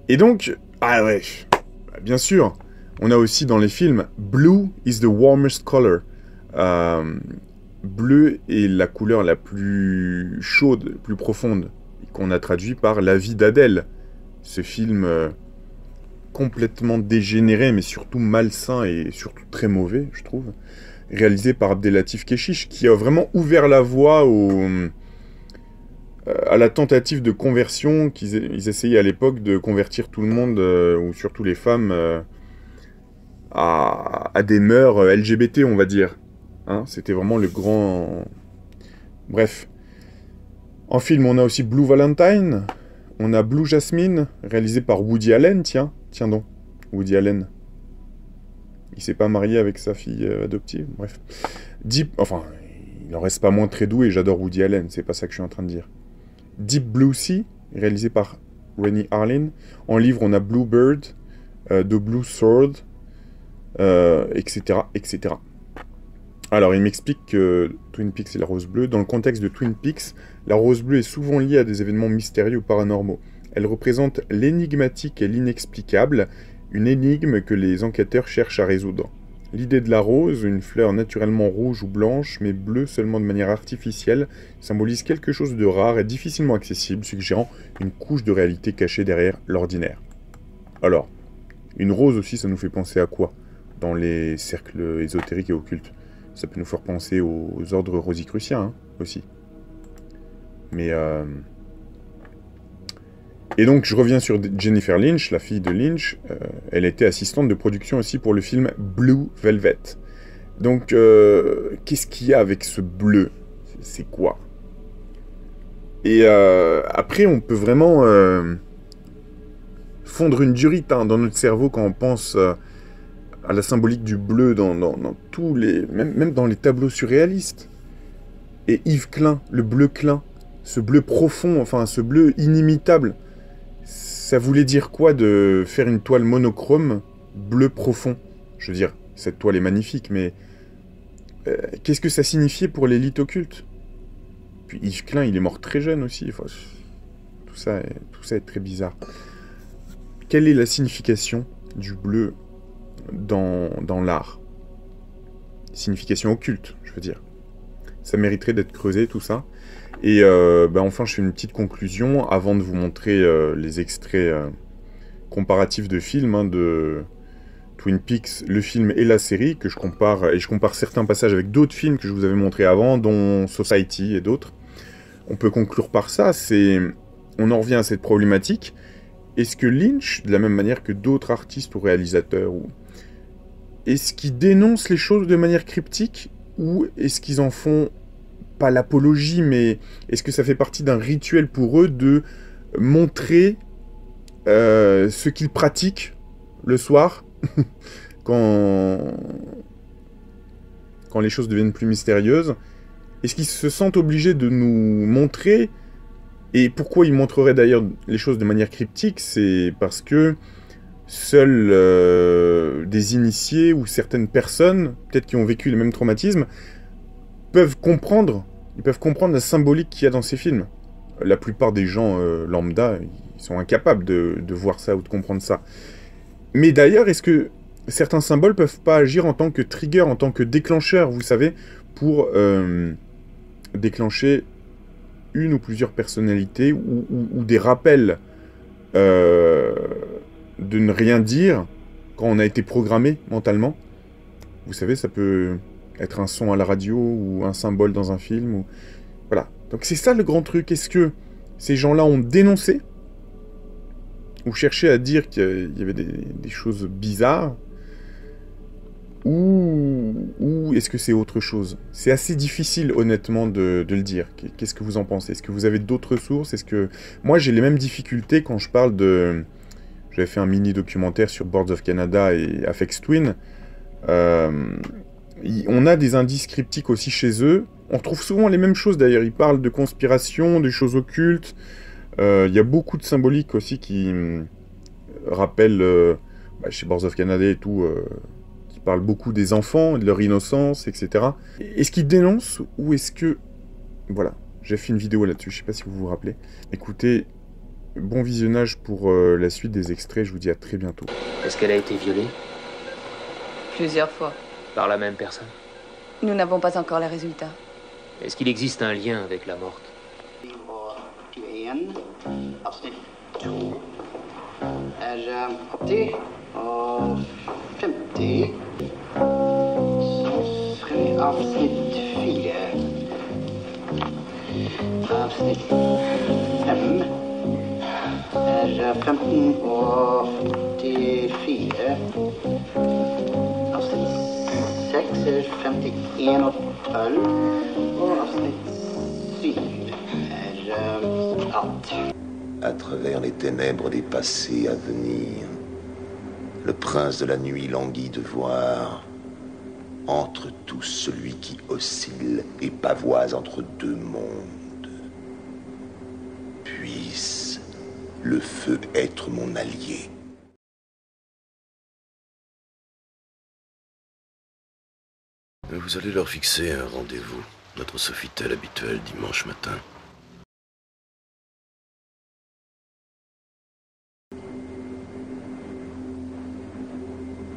Et donc... Ah ouais... Bien sûr, on a aussi dans les films Blue is the warmest color. Bleu est la couleur la plus chaude, plus profonde, qu'on a traduit par La vie d'Adèle. Ce film complètement dégénéré, mais surtout malsain et surtout très mauvais, je trouve, réalisé par Abdelatif Kechiche, qui a vraiment ouvert la voie à la tentative de conversion qu'ils essayaient à l'époque de convertir tout le monde, ou surtout les femmes, à des mœurs LGBT, on va dire. Hein, c'était vraiment le grand... Bref. En film, on a aussi Blue Valentine, on a Blue Jasmine, réalisé par Woody Allen, tiens donc, Woody Allen. Il s'est pas marié avec sa fille adoptive, bref. Enfin, il en reste pas moins très doux et j'adore Woody Allen, c'est pas ça que je suis en train de dire. Deep Blue Sea, réalisé par Rennie Harlin. En livre, on a Bluebird, The Blue Sword, etc., etc. Alors, il m'explique que Twin Peaks et la Rose Bleue, dans le contexte de Twin Peaks, la Rose Bleue est souvent liée à des événements mystérieux ou paranormaux. Elle représente l'énigmatique et l'inexplicable, une énigme que les enquêteurs cherchent à résoudre. L'idée de la rose, une fleur naturellement rouge ou blanche, mais bleue seulement de manière artificielle, symbolise quelque chose de rare et difficilement accessible, suggérant une couche de réalité cachée derrière l'ordinaire. Alors, une rose aussi, ça nous fait penser à quoi dans les cercles ésotériques et occultes? Ça peut nous faire penser aux ordres rosicruciens, hein, aussi. Mais... Et donc, je reviens sur Jennifer Lynch, la fille de Lynch. Elle était assistante de production aussi pour le film Blue Velvet. Donc, qu'est-ce qu'il y a avec ce bleu? C'est quoi? Et après, on peut vraiment fondre une durite dans notre cerveau quand on pense à la symbolique du bleu dans tous les... Même dans les tableaux surréalistes. Et Yves Klein, le bleu Klein, ce bleu profond, enfin ce bleu inimitable. Ça voulait dire quoi de faire une toile monochrome, bleu profond? Je veux dire, cette toile est magnifique, mais qu'est-ce que ça signifiait pour l'élite occulte? Puis Yves Klein, il est mort très jeune aussi. Enfin, tout ça est très bizarre. Quelle est la signification du bleu dans l'art? Signification occulte, je veux dire. Ça mériterait d'être creusé, tout ça. Et enfin, je fais une petite conclusion avant de vous montrer les extraits comparatifs de films de Twin Peaks, le film et la série, que je compare, et je compare certains passages avec d'autres films que je vous avais montrés avant, dont Society et d'autres. On peut conclure par ça, on en revient à cette problématique. Est-ce que Lynch, de la même manière que d'autres artistes ou réalisateurs, est-ce qu'ils dénoncent les choses de manière cryptique, ou est-ce qu'ils en font pas l'apologie, mais est-ce que ça fait partie d'un rituel pour eux de montrer ce qu'ils pratiquent le soir quand les choses deviennent plus mystérieuses? Est-ce qu'ils se sentent obligés de nous montrer? Et pourquoi ils montreraient d'ailleurs les choses de manière cryptique? C'est parce que seuls des initiés ou certaines personnes, peut-être qui ont vécu les mêmes traumatismes, peuvent comprendre la symbolique qu'il y a dans ces films. La plupart des gens lambda, ils sont incapables de voir ça ou de comprendre ça. Mais d'ailleurs, est-ce que certains symboles peuvent pas agir en tant que trigger, en tant que déclencheur, vous savez, pour déclencher une ou plusieurs personnalités ou des rappels de ne rien dire quand on a été programmé mentalement? Vous savez, ça peut être un son à la radio ou un symbole dans un film. Voilà. Donc c'est ça le grand truc. Est-ce que ces gens-là ont dénoncé ou cherché à dire qu'il y avait des choses bizarres, ou est-ce que c'est autre chose? C'est assez difficile, honnêtement, de le dire. Qu'est-ce que vous en pensez? Est-ce que vous avez d'autres sources? Moi, j'ai les mêmes difficultés quand je parle de... J'avais fait un mini-documentaire sur Boards of Canada et Aphex Twin. On a des indices cryptiques aussi chez eux. On retrouve souvent les mêmes choses, d'ailleurs. Ils parlent de conspiration, de choses occultes. Il y a beaucoup de symboliques aussi qui rappellent, chez Boards of Canada et tout... qui parlent beaucoup des enfants, de leur innocence, etc. Est-ce qu'ils dénoncent, ou est-ce que... Voilà, j'ai fait une vidéo là-dessus, je sais pas si vous vous rappelez. Écoutez, bon visionnage pour la suite des extraits, je vous dis à très bientôt. Est-ce qu'elle a été violée? Plusieurs fois. Par la même personne? Nous n'avons pas encore les résultats. Est-ce qu'il existe un lien avec la morte? är 80 och 50. Avsnitt 4. Avsnitt 5 är 15 och 84. Avsnitt 6 är 51 och 12. Och avsnitt 7 är 8. À travers les ténèbres des passés à venir, le prince de la nuit languit de voir, entre tous celui qui oscille et pavoise entre deux mondes. Puisse le feu être mon allié. Vous allez leur fixer un rendez-vous, notre Sofitel habituel dimanche matin.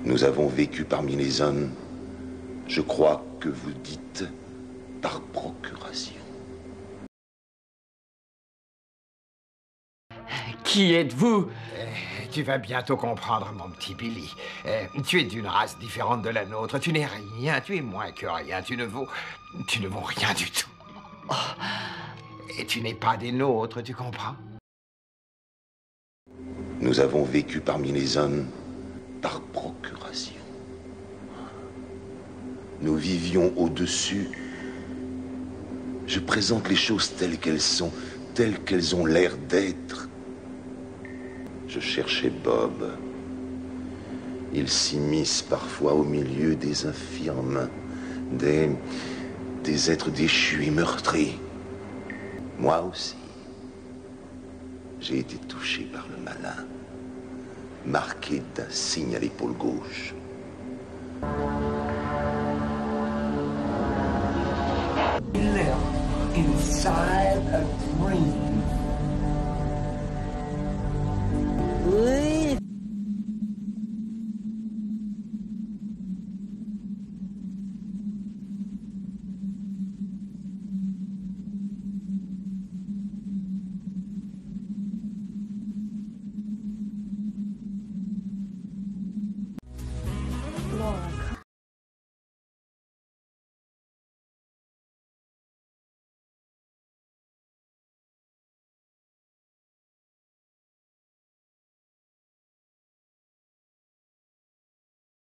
Nous avons vécu parmi les hommes, je crois que vous dites, par procuration. Qui êtes-vous? Tu vas bientôt comprendre, mon petit Billy. Tu es d'une race différente de la nôtre. Tu n'es rien, tu es moins que rien. Tu ne vaux rien du tout. Oh. Et tu n'es pas des nôtres, tu comprends? Nous avons vécu parmi les hommes par procuration. Nous vivions au-dessus. Je présente les choses telles qu'elles sont, telles qu'elles ont l'air d'être. Je cherchais Bob. Il s'immisce parfois au milieu des infirmes, des êtres déchus et meurtris. Moi aussi, j'ai été touché par le malin, marqué d'un signe à l'épaule gauche. He lived inside a dream.